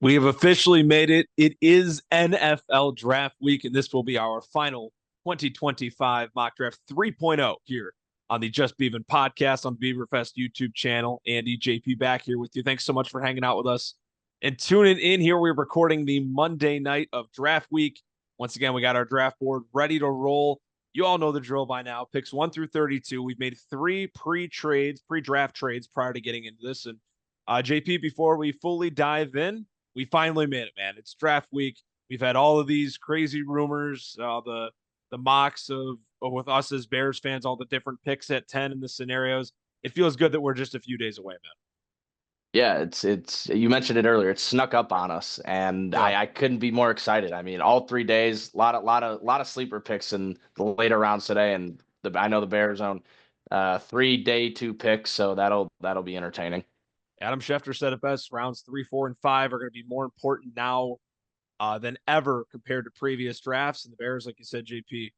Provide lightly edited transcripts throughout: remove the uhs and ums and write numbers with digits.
We have officially made it. It is NFL draft week, and this will be our final 2025 mock draft 3.0 here on the Just Beavin podcast on the Beaverfest YouTube channel. Andy, JP back here with you. Thanks so much for hanging out with us and tuning in here. We're recording the Monday night of draft week. Once again, we got our draft board ready to roll. You all know the drill by now. Picks 1 through 32. We've made three pre-draft trades prior to getting into this. And JP, before we fully dive in, we finally made it, man. It's draft week. We've had all of these crazy rumors, the mocks of with us as Bears fans, all the different picks at 10 in the scenarios. It feels good that we're just a few days away, man. Yeah, it's you mentioned it earlier. It snuck up on us, and Yeah. I couldn't be more excited. I mean, all 3 days, lot of sleeper picks in the later rounds today, and I know the Bears own 3 day 2 picks, so that'll be entertaining. Adam Schefter said it best. Rounds 3, 4, and 5 are going to be more important now than ever compared to previous drafts. And the Bears, like you said, JP,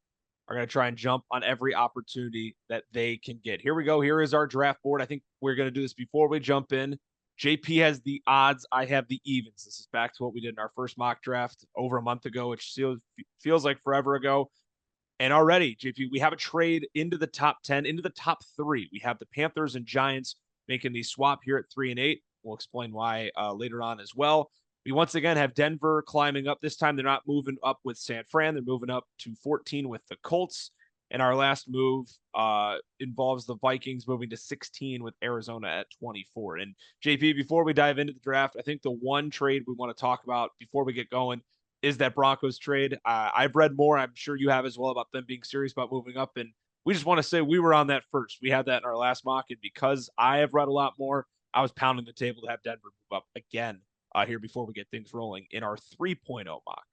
are going to try and jump on every opportunity that they can get. Here we go. Here is our draft board. I think we're going to do this before we jump in. JP has the odds. I have the evens. This is back to what we did in our first mock draft over a month ago, which feels like forever ago. And already, JP, we have a trade into the top 10, into the top three. We have the Panthers and Giants making the swap here at 3 and 8. We'll explain why later on as well. We once again have Denver climbing up. This time they're not moving up with San Fran. They're moving up to 14 with the Colts. And our last move involves the Vikings moving to 16 with Arizona at 24. And JP, before we dive into the draft, I think the one trade we want to talk about before we get going is that Broncos trade. I've read more. I'm sure you have as well about them being serious about moving up. And we just want to say we were on that first. We had that in our last mock. And because I have read a lot more, I was pounding the table to have Denver move up again here before we get things rolling in our 3.0 mock.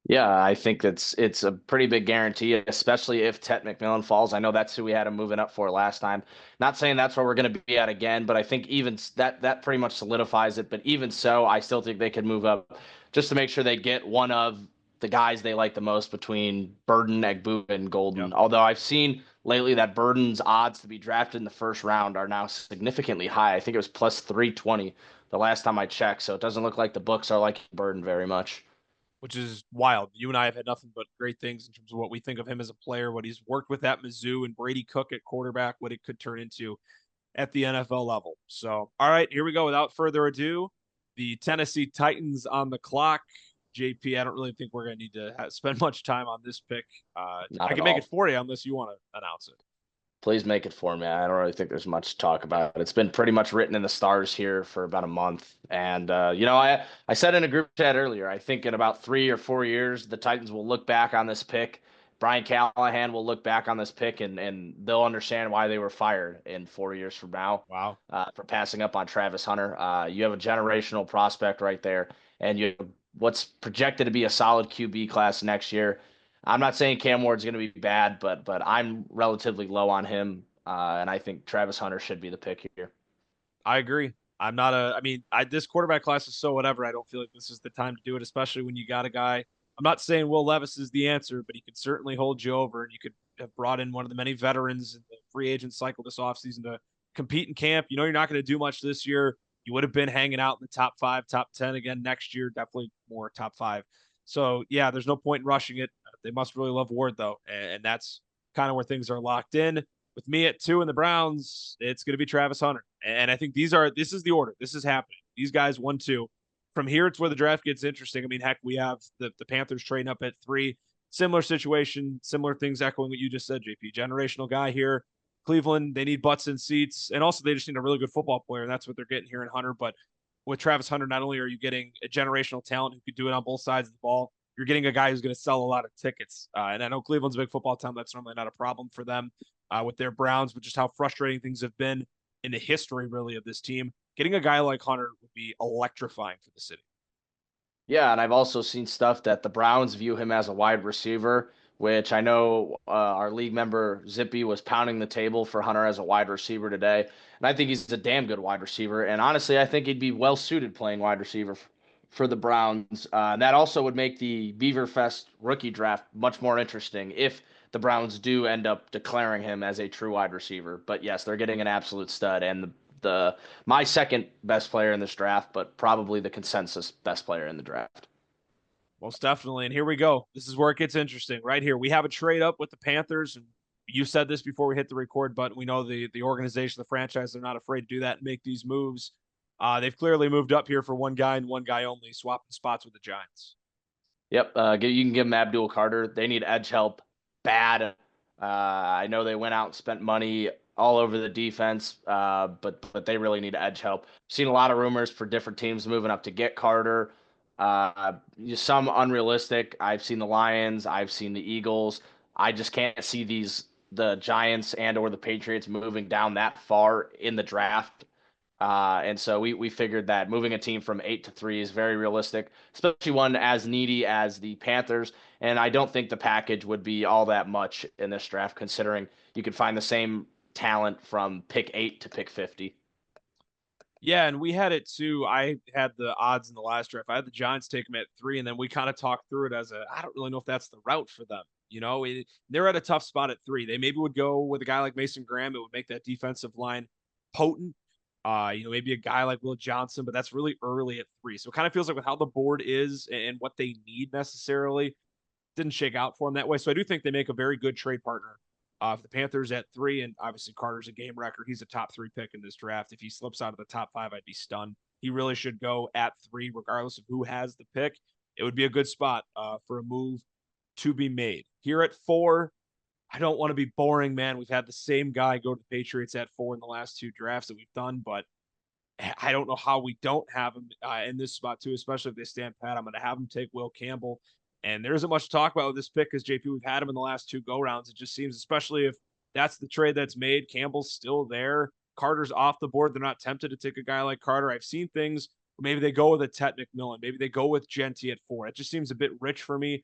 Yeah, I think it's a pretty big guarantee, especially if Tet McMillan falls. I know that's who we had him moving up for last time. Not saying that's where we're going to be at again, but I think even that pretty much solidifies it. But even so, I still think they could move up just to make sure they get one of the guys they like the most between Burden, Egbuka, and Yeah. Golden. Although I've seen lately that Burden's odds to be drafted in the first round are now significantly high. I think it was plus 320 the last time I checked. So it doesn't look like the books are liking Burden very much. Which is wild. You and I have had nothing but great things in terms of what we think of him as a player, what he's worked with at Mizzou and Brady Cook at quarterback, what it could turn into at the NFL level. So, all right, here we go. Without further ado, the Tennessee Titans on the clock. JP, I don't really think we're going to need to spend much time on this pick. Not I at can make it all. for you unless you want to announce it. Please make it for me. I don't really think there's much to talk about. It's been pretty much written in the stars here for about a month. And I said in a group chat earlier, I think in about 3 or 4 years, the Titans will look back on this pick. Brian Callahan will look back on this pick and they'll understand why they were fired in 4 years from now Wow. for passing up on Travis Hunter. You have a generational prospect right there, and you what's projected to be a solid QB class next year. I'm not saying Cam Ward's going to be bad, but I'm relatively low on him, and I think Travis Hunter should be the pick here. I agree. I'm not a, I mean, this quarterback class is so whatever. I don't feel like this is the time to do it, especially when you got a guy. I'm not saying Will Levis is the answer, but he could certainly hold you over. And you could have brought in one of the many veterans in the free agent cycle this offseason to compete in camp. You know, you're not going to do much this year. You would have been hanging out in the top 5, top 10 again next year, definitely more top 5. So, yeah, there's no point in rushing it. They must really love Ward, though. And that's kind of where things are locked in. With me at 2 in the Browns, it's going to be Travis Hunter. And I think this is the order. This is happening. These guys 1, 2. From here, it's where the draft gets interesting. I mean, heck, we have the Panthers trading up at 3. Similar situation, similar things echoing what you just said, JP. Generational guy here. Cleveland, they need butts in seats. And also, they just need a really good football player. And that's what they're getting here in Hunter. But with Travis Hunter, not only are you getting a generational talent who could do it on both sides of the ball, you're getting a guy who's going to sell a lot of tickets. And I know Cleveland's a big football town. That's normally not a problem for them with their Browns, but just how frustrating things have been in the history, really, of this team. Getting a guy like Hunter would be electrifying for the city. Yeah, and I've also seen stuff that the Browns view him as a wide receiver, which I know our league member Zippy was pounding the table for Hunter as a wide receiver today. And I think he's a damn good wide receiver. And honestly, I think he'd be well suited playing wide receiver for the Browns. And that also would make the Beaverfest rookie draft much more interesting if the Browns do end up declaring him as a true wide receiver. But yes, they're getting an absolute stud. And the my second best player in this draft, but probably the consensus best player in the draft. Most definitely. And here we go. This is where it gets interesting. Right here, we have a trade up with the Panthers, and you said this before we hit the record button. We know the organization, the franchise, they're not afraid to do that and make these moves. They've clearly moved up here for one guy and one guy only, swapping spots with the Giants. Yep, you can give them Abdul Carter. They need edge help bad. I know they went out and spent money all over the defense, but they really need edge help. Seen a lot of rumors for different teams moving up to get Carter. Some unrealistic. I've seen the Lions. I've seen the Eagles. I just can't see the Giants and or the Patriots moving down that far in the draft. And so we figured that moving a team from 8 to 3 is very realistic, especially one as needy as the Panthers. And I don't think the package would be all that much in this draft, considering you could find the same talent from pick 8 to pick 50. Yeah, and we had it too. I had the odds in the last draft. I had the Giants take them at 3, and then we kind of talked through it as I don't really know if that's the route for them. They're at a tough spot at 3. They maybe would go with a guy like Mason Graham. It would make that defensive line potent. Maybe a guy like Will Johnson, but that's really early at 3. So it kind of feels like with how the board is and what they need necessarily, didn't shake out for them that way. So I do think they make a very good trade partner. If the Panthers at 3, and obviously Carter's a game record, he's a top 3 pick in this draft. If he slips out of the top 5, I'd be stunned. He really should go at 3, regardless of who has the pick. It would be a good spot for a move to be made. Here at 4, I don't want to be boring, man. We've had the same guy go to the Patriots at 4 in the last 2 drafts that we've done, but I don't know how we don't have him in this spot too, especially if they stand pat. I'm going to have him take Will Campbell. And there isn't much to talk about with this pick because JP, we've had him in the last 2 go rounds. It just seems, especially if that's the trade that's made, Campbell's still there. Carter's off the board. They're not tempted to take a guy like Carter. I've seen things. Maybe they go with a Tet McMillan. Maybe they go with Genty at 4. It just seems a bit rich for me.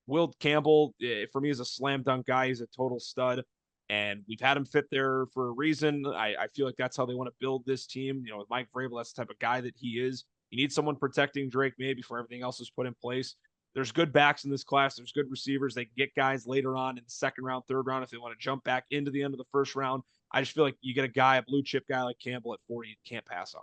Will Campbell, for me, is a slam dunk guy. He's a total stud. And we've had him fit there for a reason. I feel like that's how they want to build this team. With Mike Vrabel, that's the type of guy that he is. You need someone protecting Drake May before everything else is put in place. There's good backs in this class. There's good receivers. They can get guys later on in the second round, third round if they want to jump back into the end of the first round. I just feel like you get a blue chip guy like Campbell at 4, you can't pass on.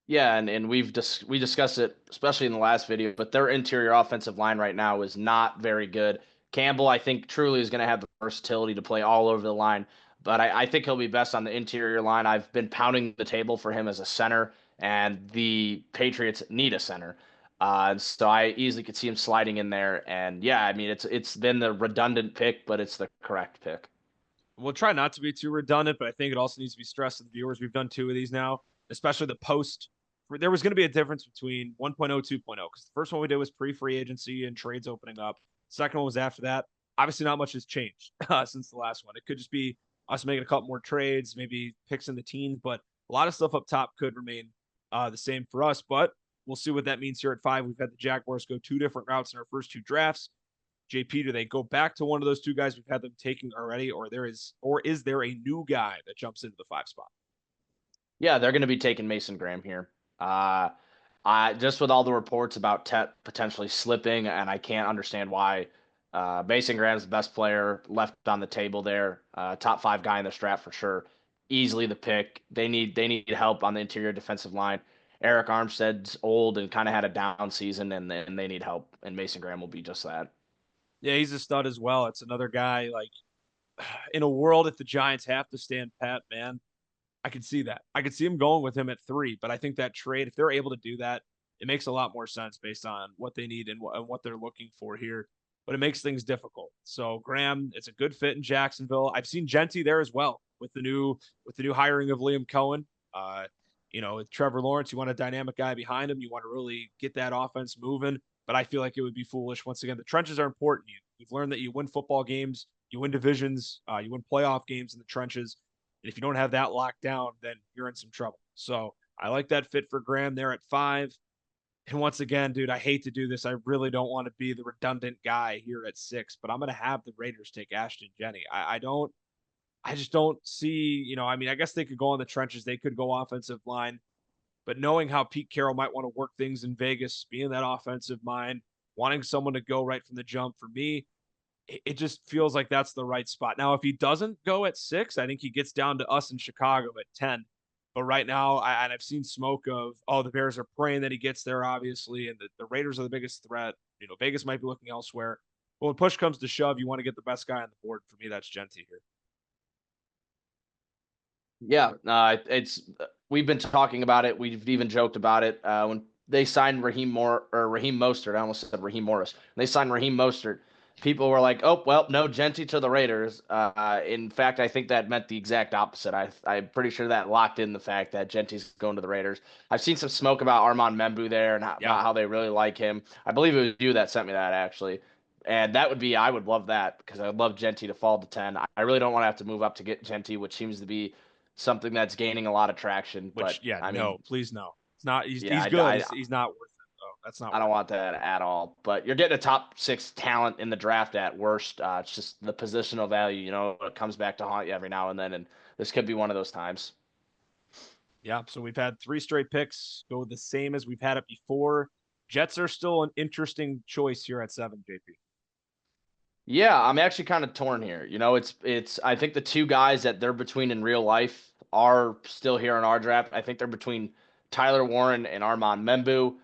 Yeah, and we discussed it, especially in the last video, but their interior offensive line right now is not very good. Campbell, I think, truly is going to have the versatility to play all over the line, but I think he'll be best on the interior line. I've been pounding the table for him as a center, and the Patriots need a center. So I easily could see him sliding in there. And yeah, I mean, it's been the redundant pick, but it's the correct pick. We'll try not to be too redundant, but I think it also needs to be stressed to the viewers. We've done 2 of these now, especially the post. There was going to be a difference between 1.0, 2.0, because the first one we did was pre-free agency and trades opening up. Second one was after that. Obviously, not much has changed since the last one. It could just be us making a couple more trades, maybe picks in the teens, but a lot of stuff up top could remain the same for us. But we'll see what that means here at 5. We've had the Jaguars go 2 different routes in our first 2 drafts. JP, do they go back to one of those 2 guys we've had them taking already, or is there a new guy that jumps into the 5 spot? Yeah, they're going to be taking Mason Graham here. I just with all the reports about Tet potentially slipping, and I can't understand why. Mason Graham's the best player left on the table there. Top 5 guy in this draft for sure. Easily the pick. They need help on the interior defensive line. Eric Armstead's old and kind of had a down season, and they need help. And Mason Graham will be just that. Yeah, he's a stud as well. It's another guy like in a world if the Giants have to stand pat, man, I could see that. I could see him going with him at 3, but I think that trade, if they're able to do that, it makes a lot more sense based on what they need and what they're looking for here. But it makes things difficult. So Graham, it's a good fit in Jacksonville. I've seen Genty there as well with the new hiring of Liam Cohen. With Trevor Lawrence, you want a dynamic guy behind him. You want to really get that offense moving. But I feel like it would be foolish. Once again, the trenches are important. You've learned that you win football games, you win divisions, you win playoff games in the trenches. And if you don't have that locked down, then you're in some trouble. So I like that fit for Graham there at 5. And once again, dude, I hate to do this. I really don't want to be the redundant guy here at 6, but I'm going to have the Raiders take Ashton Jenney. I just don't see, I guess they could go on the trenches. They could go offensive line, but knowing how Pete Carroll might want to work things in Vegas, being that offensive mind, wanting someone to go right from the jump for me, it just feels like that's the right spot. Now, if he doesn't go at 6, I think he gets down to us in Chicago at 10. But right now, I've seen smoke of, oh, the Bears are praying that he gets there, obviously, and the Raiders are the biggest threat. Vegas might be looking elsewhere. But when push comes to shove, you want to get the best guy on the board. For me, that's Genty here. Yeah, it's we've been talking about it. We've even joked about it when they signed Raheem Mostert. I almost said Raheem Morris. When they signed Raheem Mostert, people were like, "Oh, well, no Genty to the Raiders." In fact, I think that meant the exact opposite. I'm pretty sure that locked in the fact that Genty's going to the Raiders. I've seen some smoke about Armand Membu there and Yeah, about how they really like him. I believe it was you that sent me that actually. And that would be, I would love that because I would love Genty to fall to 10. I really don't want to have to move up to get Genty, which seems to be something that's gaining a lot of traction. which, But yeah, I no, mean, please no. It's not. yeah, He's good. He's not worth it though. That's not I don't worth want that at all. But you're getting a top six talent in the draft at worst. It's just the positional value. It comes back to haunt you every now and then, and this could be one of those times. it. Yeah. So we've had 3 straight picks go the same as we've had it before. Jets are still an interesting choice here at 7, JP. Yeah, I'm actually kind of torn here. It's I think the two guys that they're between in real life are still here in our draft. I think they're between Tyler Warren and Armand Membu.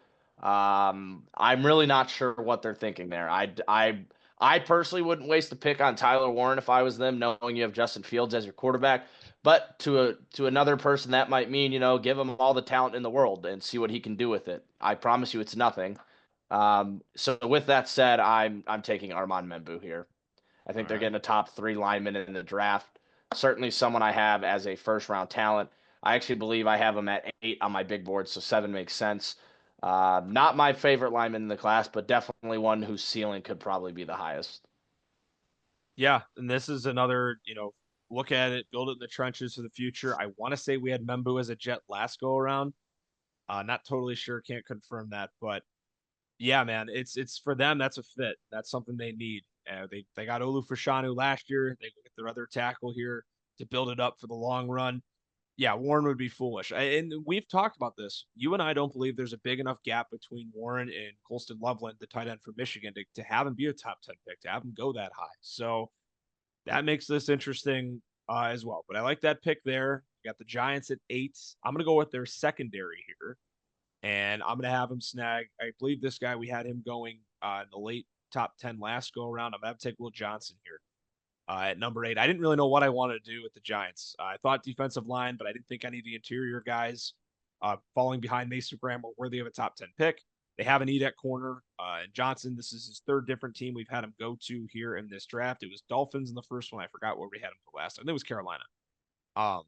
I'm really not sure what they're thinking there. I personally wouldn't waste a pick on Tyler Warren if I was them, knowing you have Justin Fields as your quarterback. But to another person, that might mean give him all the talent in the world and see what he can do with it. I promise you, it's nothing. So with that said, I'm taking Armand Membu here. I All think they're right. getting a top three lineman in the draft. Certainly someone I have as a first round talent. I actually believe I have him at 8 on my big board, so 7 makes sense. Not my favorite lineman in the class, but definitely one whose ceiling could probably be the highest. Yeah, and this is another, look at it, build it in the trenches for the future. I want to say we had Membu as a Jet last go around. Not totally sure, can't confirm that, but yeah, man, it's for them. That's a fit. That's something they need. They got Olu Fashanu last year. They get their other tackle here to build it up for the long run. Yeah, Warren would be foolish. And we've talked about this. You and I don't believe there's a big enough gap between Warren and Colston Loveland, the tight end from Michigan, to have him be a top 10 pick, to have him go that high. So that makes this interesting as well. But I like that pick there. You got the Giants at 8. I'm going to go with their secondary here, and I'm going to have him snag. I believe this guy, we had him going in the late top 10 last go around. I'm going to have to take Will Johnson here at number 8. I didn't really know what I wanted to do with the Giants. I thought defensive line, but I didn't think any of the interior guys falling behind Mason Graham were worthy of a top 10 pick. They have a need at corner. And Johnson, this is his third different team we've had him go to here in this draft. It was Dolphins in the first one. I forgot where we had him for last. I think it was Carolina. Um,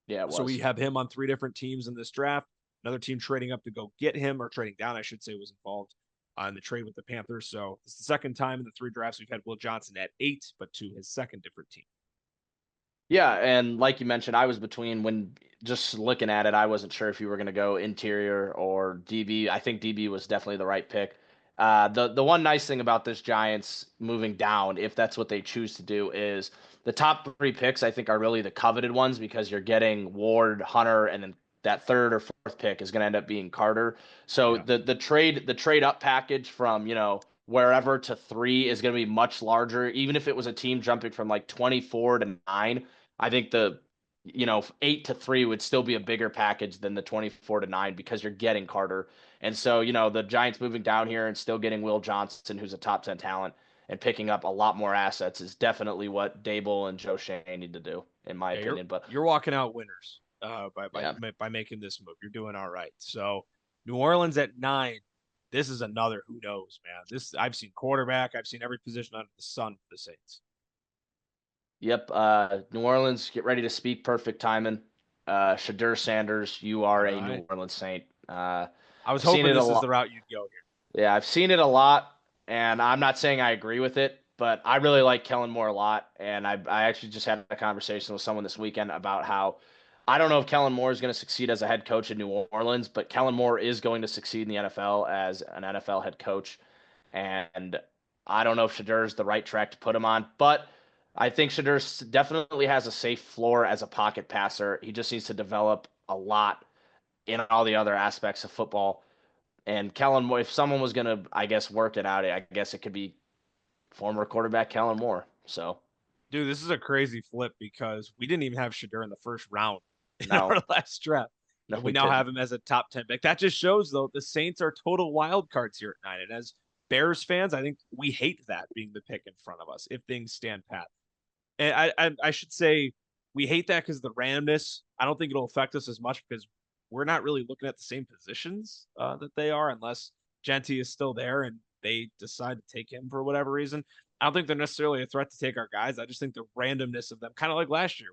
Yeah, it so we was. have him on 3 different teams in this draft. Another team trading up to go get him, or trading down, I should say, was involved in the trade with the Panthers. So it's the second time in the 3 drafts we've had Will Johnson at 8, but to his second different team. Yeah, and like you mentioned, I was between when just looking at it, I wasn't sure if you were going to go interior or DB. I think DB was definitely the right pick. The one nice thing about this Giants moving down, if that's what they choose to do, is the top 3 picks I think are really the coveted ones because you're getting Ward, Hunter, and then that third or fourth pick is going to end up being Carter. So Yeah. the trade up package from wherever to 3 is going to be much larger, even if it was a team jumping from like 24 to 9. I think the 8 to 3 would still be a bigger package than the 24 to 9 because you're getting Carter. And so, the Giants moving down here and still getting Will Johnson, who's a top 10 talent, and picking up a lot more assets is definitely what Dable and Joe Shane need to do, in my Yeah, you're opinion. But you're walking out winners yeah. by making this move. You're doing all right. So New Orleans at 9. This is another who knows, man. This I've seen quarterback. I've seen every position under the sun for the Saints. Yep. New Orleans, get ready to speak perfect timing. Shadur Sanders, you All are a right. New Orleans Saint. I was I've seen hoping it a this is the lot. route you'd go here. Yeah, I've seen it a lot, and I'm not saying I agree with it, but I really like Kellen Moore a lot. And I actually just had a conversation with someone this weekend about how I don't know if Kellen Moore is going to succeed as a head coach in New Orleans, but Kellen Moore is going to succeed in the NFL as an NFL head coach. And I don't know if Shadur is the right track to put him on, but I think Shadur definitely has a safe floor as a pocket passer. He just needs to develop a lot in all the other aspects of football. And Kellen Moore, if someone was gonna, I guess, work it out, I guess it could be former quarterback Kellen Moore. So Dude, this is a crazy flip because we didn't even have Shadur in the first round. in No, our last draft. no, And we we now didn't. have him as a top 10 pick. That just shows, though, the Saints are total wild cards here at 9. And as Bears fans, I think we hate that being the pick in front of us if things stand pat. And I should say we hate that because of the randomness. I don't think it'll affect us as much because we're not really looking at the same positions that they are, unless Genty is still there and they decide to take him for whatever reason. I don't think they're necessarily a threat to take our guys. I just think the randomness of them, kind of like last year,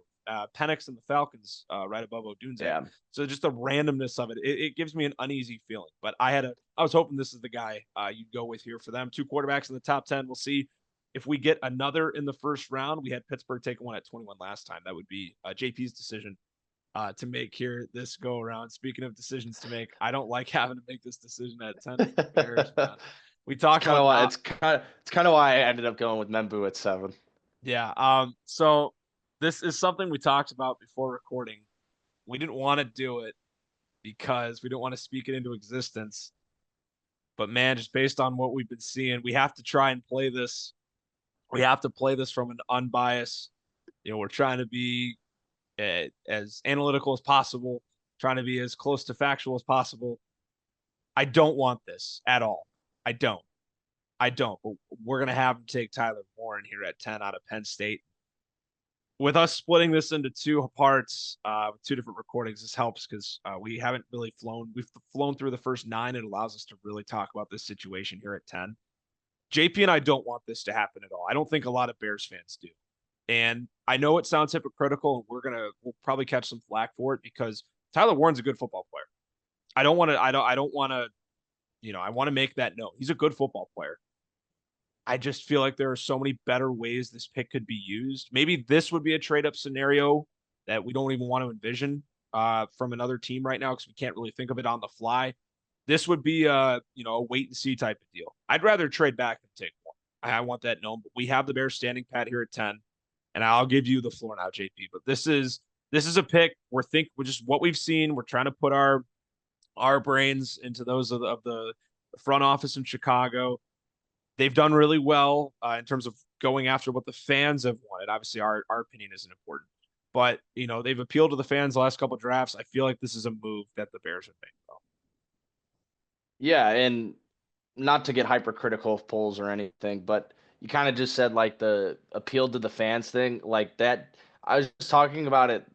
Penix and the Falcons right above Odunze. Yeah. So just the randomness of it gives me an uneasy feeling. But I was hoping this is the guy you'd go with here for them. 2 quarterbacks in the top 10. We'll see if we get another in the first round. We had Pittsburgh take one at 21 last time. That would be JP's decision to make here this go around. Speaking of decisions to make, I don't like having to make this decision at 10 for the Bears, man. We It's talk kind of about why not, it's kind of why I ended up going with Membu at 7. yeah. So this is something we talked about before recording. We didn't want to do it because we don't want to speak it into existence. But man, just based on what we've been seeing, we have to try and play this. We have to play this from an unbiased. We're trying to be as analytical as possible, trying to be as close to factual as possible. I don't want this at all. I don't. I don't. But we're gonna have him take Tyler Warren here at 10 out of Penn State. With us splitting this into 2 parts with 2 different recordings, this helps because we haven't really flown. We've flown through the first 9. It allows us to really talk about this situation here at 10. JP and I don't want this to happen at all. I don't think a lot of Bears fans do. And I know it sounds hypocritical. We'll probably catch some flack for it because Tyler Warren's a good football player. I don't want to, I want to make that note. He's a good football player. I just feel like there are so many better ways this pick could be used. Maybe this would be a trade up scenario that we don't even want to envision from another team right now because we can't really think of it on the fly. This would be a wait and see type of deal. I'd rather trade back than take one. I want that known, but we have the Bears standing pat here at 10, and I'll give you the floor now, JP. But this is a pick. We're just what we've seen. We're trying to put our brains into those of the front office in Chicago. They've done really well in terms of going after what the fans have wanted. Obviously, our opinion isn't important, but they've appealed to the fans the last couple of drafts. I feel like this is a move that the Bears would make. Yeah, and not to get hypercritical of polls or anything, but you kind of just said like the appeal to the fans thing, like that. I was just talking about it.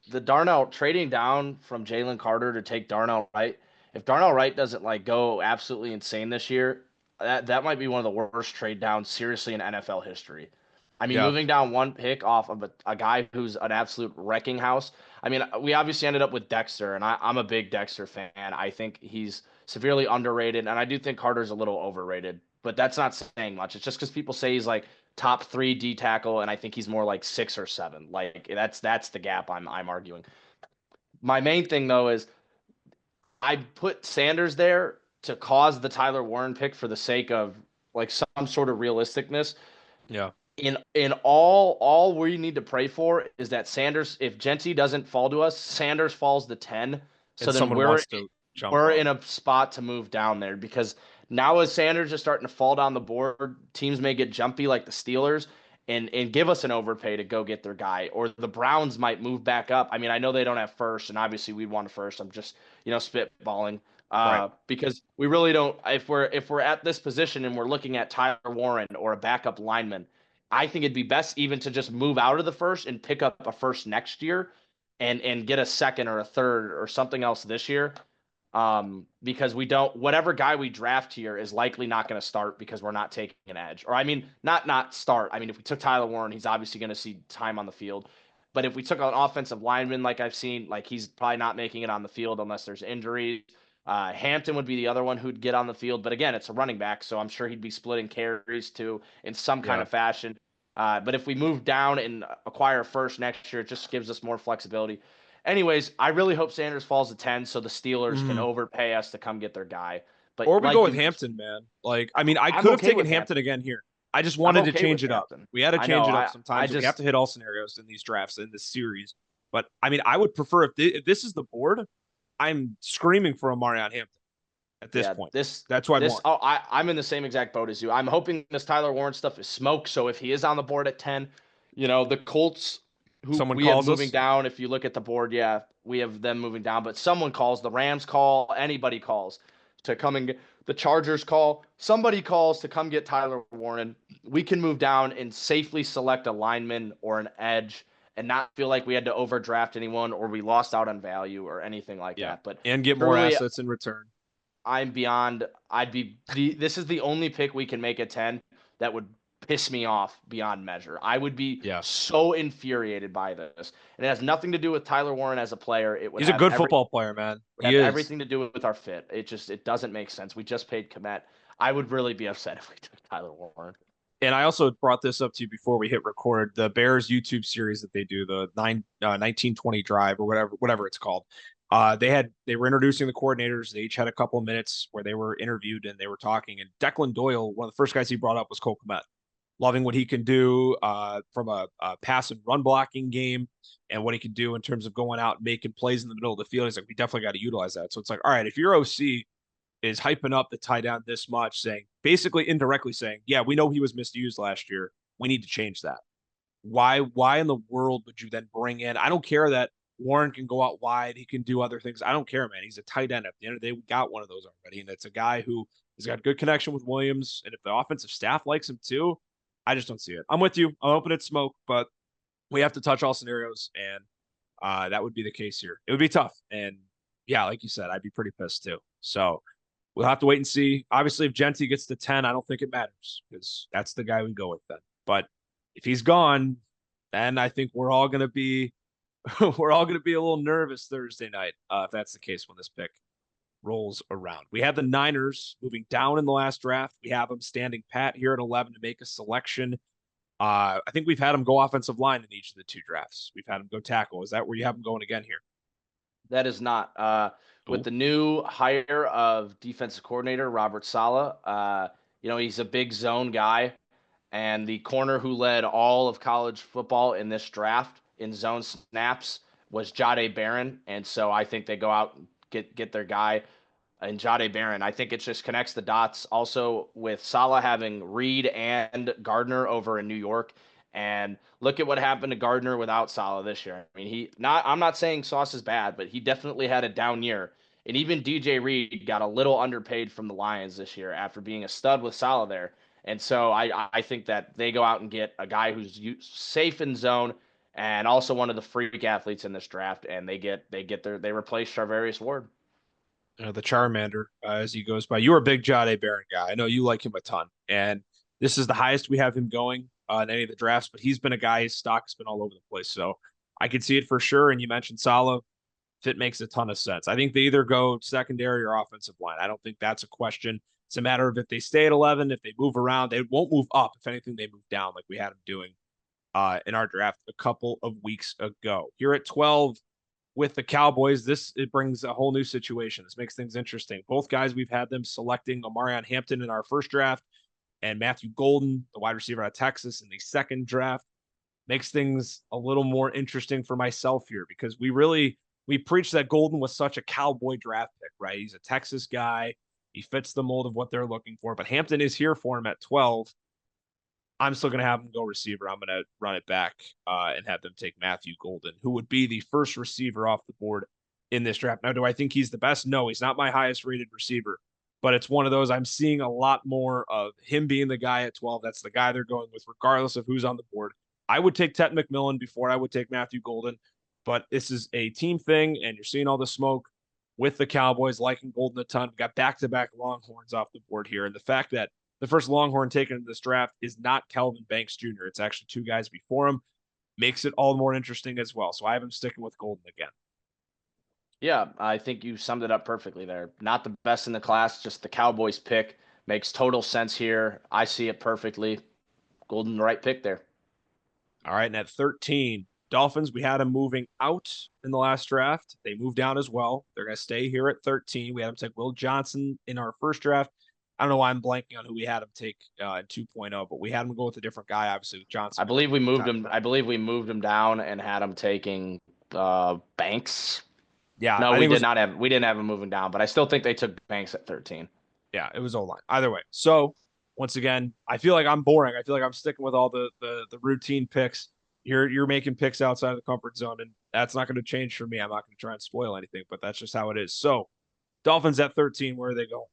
The Darnell trading down from Jalen Carter to take Darnell Wright. If Darnell Wright doesn't like go absolutely insane this year, that might be one of the worst trade downs seriously in NFL history. I mean, Yeah, moving down one pick off of a guy who's an absolute wrecking house. I mean, we obviously ended up with Dexter, and I'm a big Dexter fan. I think he's severely underrated, and I do think Carter's a little overrated. But that's not saying much. It's just because people say he's like top 3 D tackle, and I think he's more like 6 or 7. Like that's the gap I'm arguing. My main thing though is I put Sanders there to cause the Tyler Warren pick for the sake of like some sort of realisticness. yeah. In all we need to pray for is that Sanders, if Genty doesn't fall to us, Sanders falls to 10. So And then someone wants to jump we're up. in a spot to move down there because now as Sanders is starting to fall down the board, teams may get jumpy like the Steelers and give us an overpay to go get their guy, or the Browns might move back up. I mean, I know they don't have first, and obviously we'd want a first. I'm just spitballing Right. because we really don't. If we're at this position and we're looking at Tyler Warren or a backup lineman, I think it'd be best even to just move out of the first and pick up a first next year, and get a second or a third or something else this year. Because we don't, whatever guy we draft here is likely not going to start because we're not taking an edge. Or I mean, not start. I mean, if we took Tyler Warren, he's obviously going to see time on the field. But if we took an offensive lineman, like I've seen, like he's probably not making it on the field unless there's injuries. Hampton would be the other one who'd get on the field, but again, it's a running back, so I'm sure he'd be splitting carries too in some kind Yeah. of fashion. But if we move down and acquire first next year, it just gives us more flexibility. Anyways, I really hope Sanders falls to 10 so the Steelers can Mm. overpay us to come get their guy. But Or we go like with you mentioned, Hampton, man. Like, I mean, I I'm could have okay taken with Hampton Hampton. again here. I just I'm wanted to okay with change it up. Hampton. We had to I know. change it up I sometimes. We have just to hit all scenarios in these drafts in this series. But I mean, I would prefer if this is the board, I'm screaming for Omarion Hampton at this yeah, point. this That's who I'd this want. oh, I'm in the same exact boat as you. I'm hoping this Tyler Warren stuff is smoke. So if he is on the board at 10, the Colts who Someone we have calls moving us. down. If you look at the board, yeah, we have them moving down. But someone calls, the Rams call, anybody calls to come and get the Chargers call. Somebody calls to come get Tyler Warren. We can move down and safely select a lineman or an edge and not feel like we had to overdraft anyone or we lost out on value or anything like Yeah. that. But And get more truly, assets in return. I'm beyond. This is the only pick we can make at 10 that would piss me off beyond measure. I would be Yeah. so infuriated by this. And it has nothing to do with Tyler Warren as a player. It He's a good football player, man. would He have is. everything to do with our fit. It doesn't make sense. We just paid Komet. I would really be upset if we took Tyler Warren. And I also brought this up to you before we hit record. The Bears YouTube series that they do, the 1920 drive or whatever it's called. They were introducing the coordinators. They each had a couple of minutes where they were interviewed and they were talking. And Declan Doyle, one of the first guys he brought up was Cole Kmet, loving what he can do from a pass and run blocking game and what he can do in terms of going out and making plays in the middle of the field. He's like, we definitely got to utilize that. So it's like, all right, if you're OC is hyping up the tight end this much, saying basically indirectly saying, yeah, we know he was misused last year. We need to change that. Why in the world would you then bring in? I don't care that Warren can go out wide. He can do other things. I don't care, man. He's a tight end. At the end of the day, we got one of those already. And it's a guy who has got good connection with Williams. And if the offensive staff likes him too, I just don't see it. I'm with you. I'm hoping it's smoke, but we have to touch all scenarios. And that would be the case here. It would be tough. And yeah, like you said, I'd be pretty pissed too. So we'll have to wait and see. Obviously, if Genty gets to 10, I don't think it matters because that's the guy we go with then. But if he's gone, then I think we're all gonna be we're all gonna be a little nervous Thursday night, if that's the case when this pick rolls around. We have the Niners moving down in the last draft. We have them standing pat here at 11 to make a selection. I think we've had them go offensive line in each of the two drafts. We've had them go tackle. Is that where you have them going again here? That is not. With Oh, the new hire of defensive coordinator Robert Saleh, he's a big zone guy. And the corner who led all of college football in this draft in zone snaps was Jade Barron. And so I think they go out and get their guy and Jade Barron. I think it just connects the dots also with Salah having Reed and Gardner over in New York. And look at what happened to Gardner without Salah this year. I mean, I'm not saying Sauce is bad, but he definitely had a down year. And even DJ Reed got a little underpaid from the Lions this year after being a stud with Salah there. And so I think that they go out and get a guy who's safe in zone and also one of the freak athletes in this draft, and they replace Charvarius Ward. the Charmander, as he goes by. You are a big Jade Barron guy. I know you like him a ton, and this is the highest we have him going in any of the drafts. But he's been a guy. His stock's been all over the place, so I can see it for sure. And you mentioned Salah. Fit makes a ton of sense. I think they either go secondary or offensive line. I don't think that's a question. It's a matter of if they stay at 11, if they move around, they won't move up. If anything, they move down like we had them doing in our draft a couple of weeks ago. Here at 12 with the Cowboys, it brings a whole new situation. This makes things interesting. Both guys, we've had them selecting Omarion Hampton in our first draft and Matthew Golden, the wide receiver out of Texas, in the second draft. Makes things a little more interesting for myself here because we preached that Golden was such a Cowboy draft pick, right? He's a Texas guy. He fits the mold of what they're looking for, but Hampton is here for him at 12. I'm still going to have him go receiver. I'm going to run it back and have them take Matthew Golden, who would be the first receiver off the board in this draft. Now, do I think he's the best? No, he's not my highest rated receiver, but it's one of those I'm seeing a lot more of him being the guy at 12. That's the guy they're going with, regardless of who's on the board. I would take Tet McMillan before I would take Matthew Golden, but this is a team thing, and you're seeing all the smoke with the Cowboys liking Golden a ton. We got back-to-back Longhorns off the board here, and the fact that the first Longhorn taken in this draft is not Kelvin Banks Jr. It's actually two guys before him. Makes it all more interesting as well. So I have him sticking with Golden again. Yeah, I think you summed it up perfectly there. Not the best in the class, just the Cowboys pick. Makes total sense here. I see it perfectly. Golden, the right pick there. All right, and at 13, Dolphins, we had them moving out in the last draft. They moved down as well. They're going to stay here at 13. We had them take Will Johnson in our first draft. I don't know why I'm blanking on who we had him take in 2.0, but we had him go with a different guy, obviously, with Johnson. I believe we moved him. I believe we moved him down and had him taking Banks. Yeah, No, I think it was we didn't have him moving down, but I still think they took Banks at 13. yeah, it was O-line. Either way. So once again, I feel like I'm boring. I feel like I'm sticking with all the routine picks. you're making picks outside of the comfort zone, and that's not going to change for me. I'm not going to try and spoil anything, but that's just how it is. So Dolphins at 13, where are they going?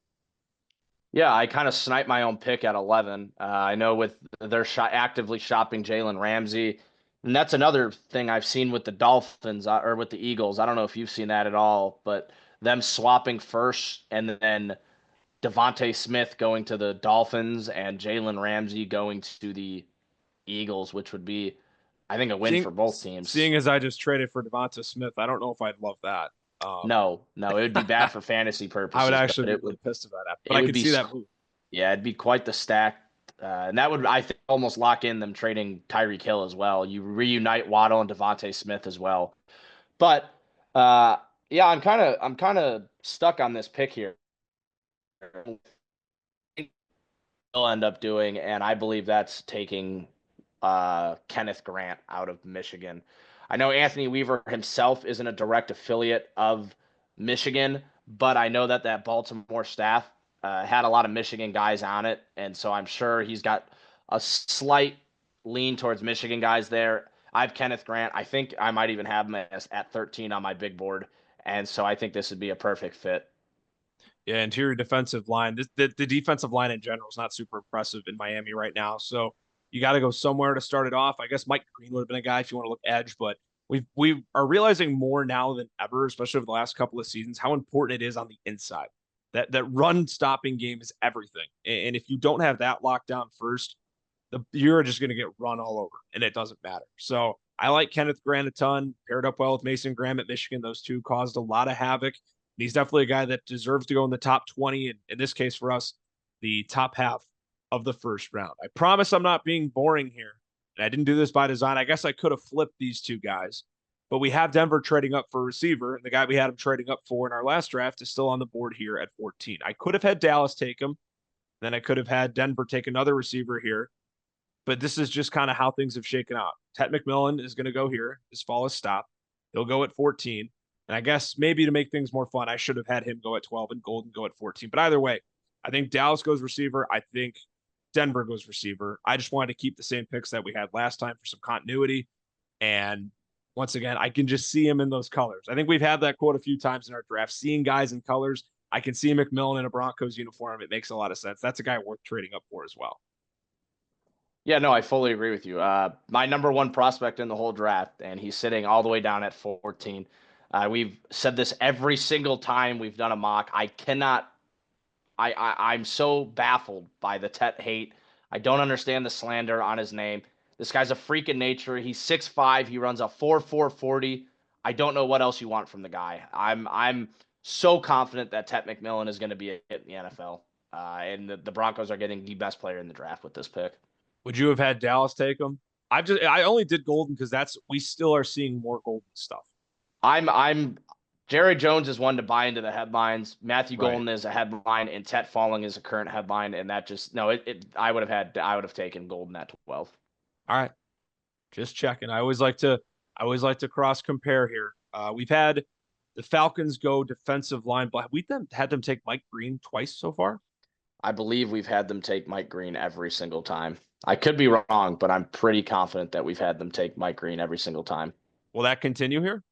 Yeah, I kind of sniped my own pick at 11. I know with they're actively shopping Jalen Ramsey, and that's another thing I've seen with the Dolphins or with the Eagles. I don't know if you've seen that at all, but them swapping first and then Devontae Smith going to the Dolphins and Jalen Ramsey going to the Eagles, which would be, I think, a win Seeing for both teams. seeing as I just traded for Devonta Smith, I don't know if I'd love that. No, no, it would be bad for fantasy I would purposes, but actually be really pissed about that, but it I would can be see that move. yeah, it'd be quite the stack. And that would, I think, almost lock in them trading Tyreek Hill as well. You reunite Waddle and Devontae Smith as well. But uh, yeah, I'm kind of stuck on this pick here. He'll end up doing, and I believe that's taking Kenneth Grant out of Michigan. I know Anthony Weaver himself isn't a direct affiliate of Michigan, but I know that Baltimore staff had a lot of Michigan guys on it, and so I'm sure he's got a slight lean towards Michigan guys there. I have Kenneth Grant. I think I might even have him at 13 on my big board, and so I think this would be a perfect fit. Yeah, interior defensive line. The defensive line in general is not super impressive in Miami right now. So you got to go somewhere to start it off. I guess Mike Green would have been a guy if you want to look edge, but we are realizing more now than ever, especially over the last couple of seasons, how important it is on the inside. That run stopping game is everything. And if you don't have that locked down first, you're just going to get run all over, and it doesn't matter. So I like Kenneth Grant a ton. Paired up well with Mason Graham at Michigan. Those two caused a lot of havoc. And he's definitely a guy that deserves to go in the top 20. And in this case, for us, the top half of the first round. I promise I'm not being boring here. And I didn't do this by design. I guess I could have flipped these two guys, but we have Denver trading up for a receiver. And the guy we had him trading up for in our last draft is still on the board here at 14. I could have had Dallas take him. Then I could have had Denver take another receiver here, but this is just kind of how things have shaken out. Ted McMillan is going to go here. His fall is stopped. He'll go at 14. And I guess maybe to make things more fun, I should have had him go at 12 and Golden go at 14. But either way, I think Dallas goes receiver. I think Denver goes receiver. I just wanted to keep the same picks that we had last time for some continuity. And once again, I can just see him in those colors. I think we've had that quote a few times in our draft. Seeing guys in colors, I can see McMillan in a Broncos uniform. It makes a lot of sense. That's a guy worth trading up for as well. Yeah, no, I fully agree with you. My number one prospect in the whole draft, and he's sitting all the way down at 14. We've said this every single time we've done a mock. I cannot. I'm so baffled by the Tet hate. I don't understand the slander on his name. This guy's a freak in nature. He's 6'5". He runs a 4.40. I don't know what else you want from the guy. I'm so confident that Tet McMillan is going to be a hit in the NFL. And the Broncos are getting the best player in the draft with this pick. Would you have had Dallas take him? I only did Golden because that's we still are seeing more Golden stuff. I'm Jerry Jones is one to buy into the headlines. Matthew Right. Golden is a headline, and Tet Falling is a current headline, and that just no. I would have taken Golden at 12. All right. Just checking. I always like to cross compare here. We've had the Falcons go defensive line, but we then had them take Mike Green twice so far. I believe we've had them take Mike Green every single time. I could be wrong, but I'm pretty confident that we've had them take Mike Green every single time. Will that continue here?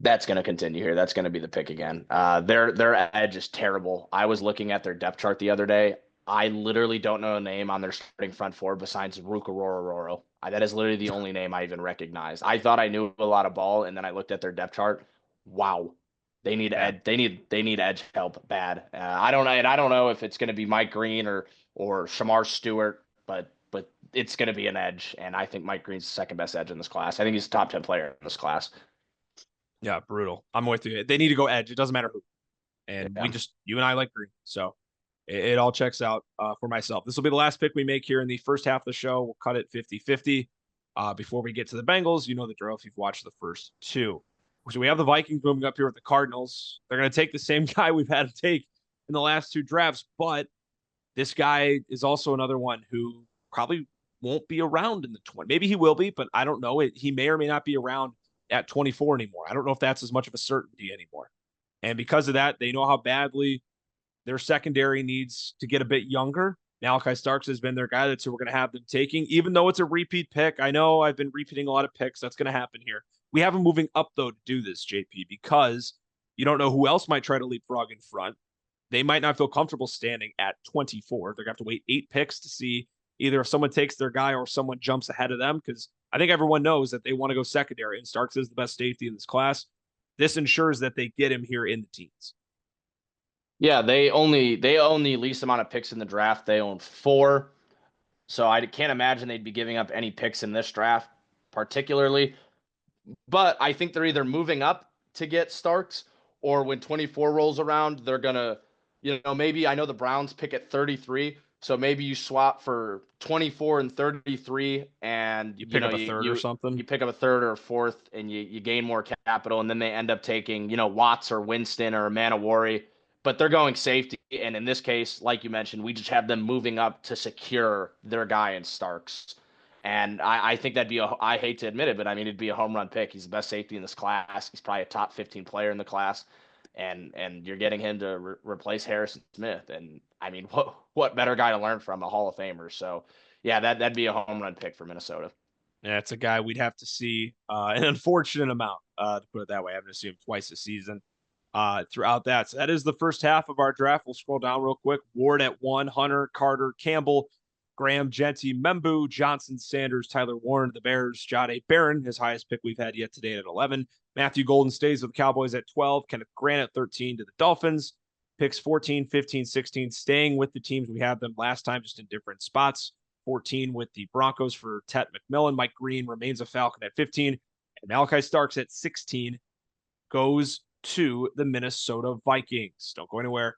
That's going to continue here. That's going to be the pick again. Their edge is terrible. I was looking at their depth chart the other day. I literally don't know a name on their starting front four besides Rukarororo. That is literally the only name I even recognize. I thought I knew a lot of ball, and then I looked at their depth chart. Wow, they need Yeah. ed. They need edge help bad. I don't know if it's going to be Mike Green or Shamar Stewart, but it's going to be an edge, and I think Mike Green's the second best edge in this class. I think he's a top 10 player in this class. Yeah, brutal. I'm with you. They need to go edge. It doesn't matter who. And Yeah. you and I like Green. So it all checks out for myself. This will be the last pick we make here in the first half of the show. We'll cut it 50-50. Before we get to the Bengals, you know the drill if you've watched the first two. So we have the Vikings moving up here with the Cardinals. They're going to take the same guy we've had to take in the last two drafts, but this guy is also another one who probably won't be around in the 20. Maybe he will be, but I don't know. He may or may not be around at 24 anymore. I don't know if that's as much of a certainty anymore. And because of that, they know how badly their secondary needs to get a bit younger. Malachi Starks has been their guy. That's who we're going to have them taking, even though it's a repeat pick. I know I've been repeating a lot of picks. That's going to happen here. We have him moving up, though, to do this, JP, because you don't know who else might try to leapfrog in front. They might not feel comfortable standing at 24. They're going to have to wait 8 picks to see either if someone takes their guy or someone jumps ahead of them, because I think everyone knows that they want to go secondary, and Starks is the best safety in this class. This ensures that they get him here in the teens. Yeah, they own the least amount of picks in the draft. They own four. So I can't imagine they'd be giving up any picks in this draft, particularly. But I think they're either moving up to get Starks, or when 24 rolls around, they're gonna, maybe I know the Browns pick at 33, so maybe you swap for 24 and 33, and You pick up a third or something. you pick up a third or a fourth, and you gain more capital, and then they end up taking Watts or Winston or Manowari, but they're going safety, and in this case, like you mentioned, we just have them moving up to secure their guy in Starks. And I think that'd be I hate to admit it, but I mean, it'd be a home run pick. He's the best safety in this class. He's probably a top 15 player in the class. And you're getting him to replace Harrison Smith. And I mean, what better guy to learn from, a Hall of Famer? So yeah, that'd be a home run pick for Minnesota. Yeah, it's a guy we'd have to see an unfortunate amount, to put it that way. I haven't seen him twice a season throughout that. So that is the first half of our draft. We'll scroll down real quick. Ward at 1, Hunter, Carter, Campbell, Graham, Genty, Membu, Johnson, Sanders, Tyler Warren, the Bears, Jade Barron, his highest pick we've had yet today at 11. Matthew Golden stays with the Cowboys at 12. Kenneth Grant at 13 to the Dolphins. Picks 14, 15, 16, staying with the teams we have them last time, just in different spots. 14 with the Broncos for Tet McMillan. Mike Green remains a Falcon at 15. And Malachi Starks at 16 goes to the Minnesota Vikings. Don't go anywhere.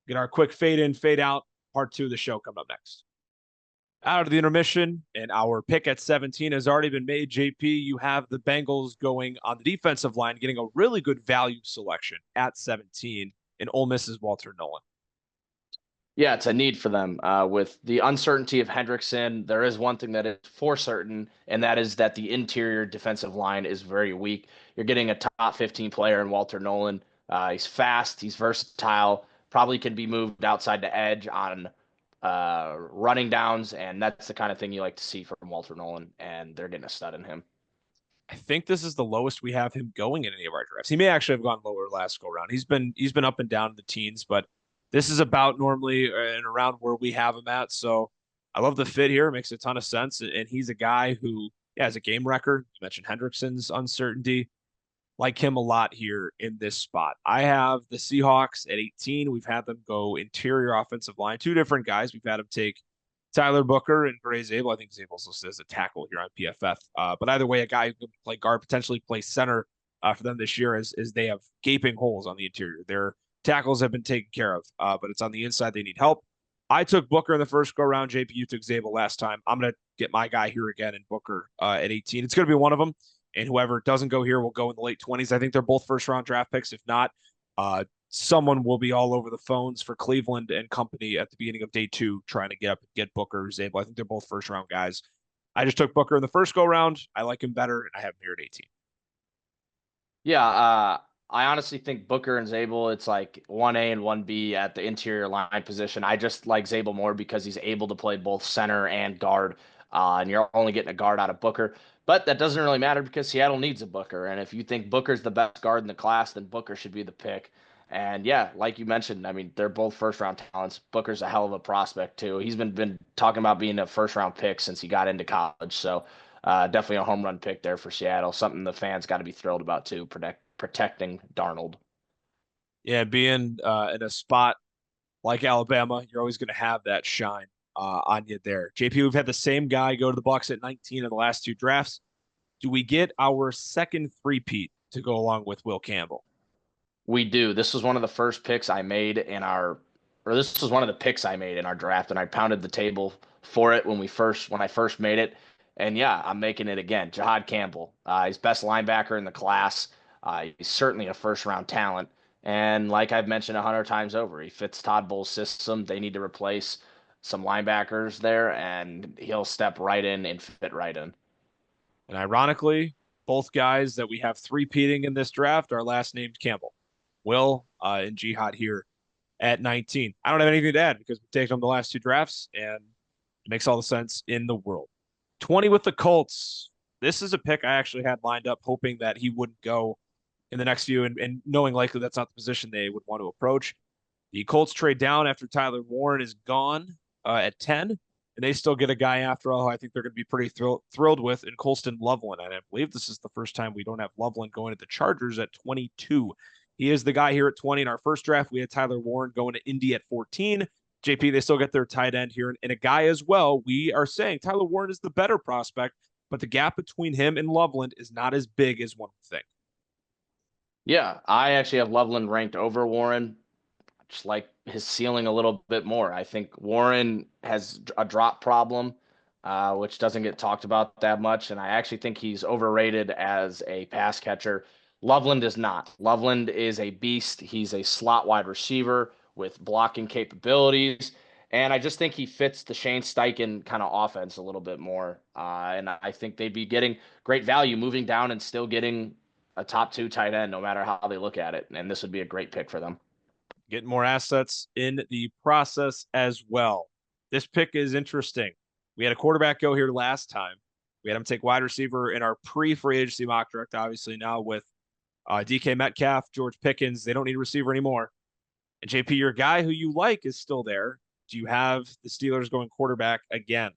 Get our quick fade in, fade out. Part 2 of the show coming up next. Out of the intermission, and our pick at 17 has already been made. JP, you have the Bengals going on the defensive line, getting a really good value selection at 17, and Ole Miss's Walter Nolan. Yeah, it's a need for them. With the uncertainty of Hendrickson, there is one thing that is for certain, and that is that the interior defensive line is very weak. You're getting a top 15 player in Walter Nolan. He's fast, he's versatile, probably can be moved outside the edge on running downs, and that's the kind of thing you like to see from Walter Nolan, and they're getting a stud in him. I think this is the lowest we have him going in any of our drafts. He may actually have gone lower last go round. He's been up and down in the teens, but this is about normally and around where we have him at. So I love the fit here. It makes a ton of sense. And he's a guy who, yeah, has a game record. You mentioned Hendrickson's uncertainty. Like him a lot here in this spot. I have the Seahawks at 18. We've had them go interior offensive line. Two different guys. We've had them take Tyler Booker and Gray Zabel. I think Zabel's listed as a tackle here on PFF. But either way, a guy who can play guard, potentially play center for them this year, as they have gaping holes on the interior. Their tackles have been taken care of, but it's on the inside they need help. I took Booker in the first go round. JP, you took Zabel last time. I'm going to get my guy here again in Booker at 18. It's going to be one of them. And whoever doesn't go here will go in the late 20s. I think they're both first round draft picks. If not, someone will be all over the phones for Cleveland and company at the beginning of day 2 trying to get Booker, Zabel. I think they're both first round guys. I just took Booker in the first go round. I like him better, and I have him here at 18. Yeah, I honestly think Booker and Zabel, it's like 1A and 1B at the interior line position. I just like Zabel more because he's able to play both center and guard, and you're only getting a guard out of Booker. But that doesn't really matter because Seattle needs a Booker. And if you think Booker's the best guard in the class, then Booker should be the pick. And yeah, like you mentioned, I mean, they're both first round talents. Booker's a hell of a prospect, too. He's been talking about being a first round pick since he got into college. So definitely a home run pick there for Seattle. Something the fans got to be thrilled about, too, protecting Darnold. Yeah, being in a spot like Alabama, you're always going to have that shine on you there. JP, we've had the same guy go to the Bucs at 19 in the last 2 drafts. Do we get our second three-peat to go along with Will Campbell? We do. This was one of the first picks I made in our, or this was one of the picks I made in our draft, and I pounded the table for it when I first made it. And yeah, I'm making it again. Jahad Campbell, he's best linebacker in the class. He's certainly a first round talent. And like I've mentioned 100 times over, he fits Todd Bowles' system. They need to replace some linebackers there, and he'll step right in and fit right in. And ironically, both guys that we have three-peating in this draft are last named Campbell. Will and Jihad here at 19. I don't have anything to add because we've taken him the last two drafts, and it makes all the sense in the world. 20 with the Colts. This is a pick I actually had lined up, hoping that he wouldn't go in the next few, and knowing likely that's not the position they would want to approach. The Colts trade down after Tyler Warren is gone at 10, and they still get a guy after all who I think they're going to be pretty thrilled with in Colston Loveland. And I believe this is the first time we don't have Loveland going to the Chargers at 22. He is the guy here at 20. In our first draft, we had Tyler Warren going to Indy at 14. JP, they still get their tight end here, and a guy as well. We are saying Tyler Warren is the better prospect, but the gap between him and Loveland is not as big as one would think. Yeah, I actually have Loveland ranked over Warren. Just like his ceiling a little bit more. I think Warren has a drop problem, which doesn't get talked about that much. And I actually think he's overrated as a pass catcher. Loveland is not. Loveland is a beast. He's a slot wide receiver with blocking capabilities. And I just think he fits the Shane Steichen kind of offense a little bit more. And I think they'd be getting great value moving down and still getting a top two tight end, no matter how they look at it. And this would be a great pick for them. Getting more assets in the process as well. This pick is interesting. We had a quarterback go here last time. We had him take wide receiver in our pre-free agency mock draft. Obviously, now with DK Metcalf, George Pickens, they don't need a receiver anymore. And JP, your guy who you like is still there. Do you have the Steelers going quarterback again?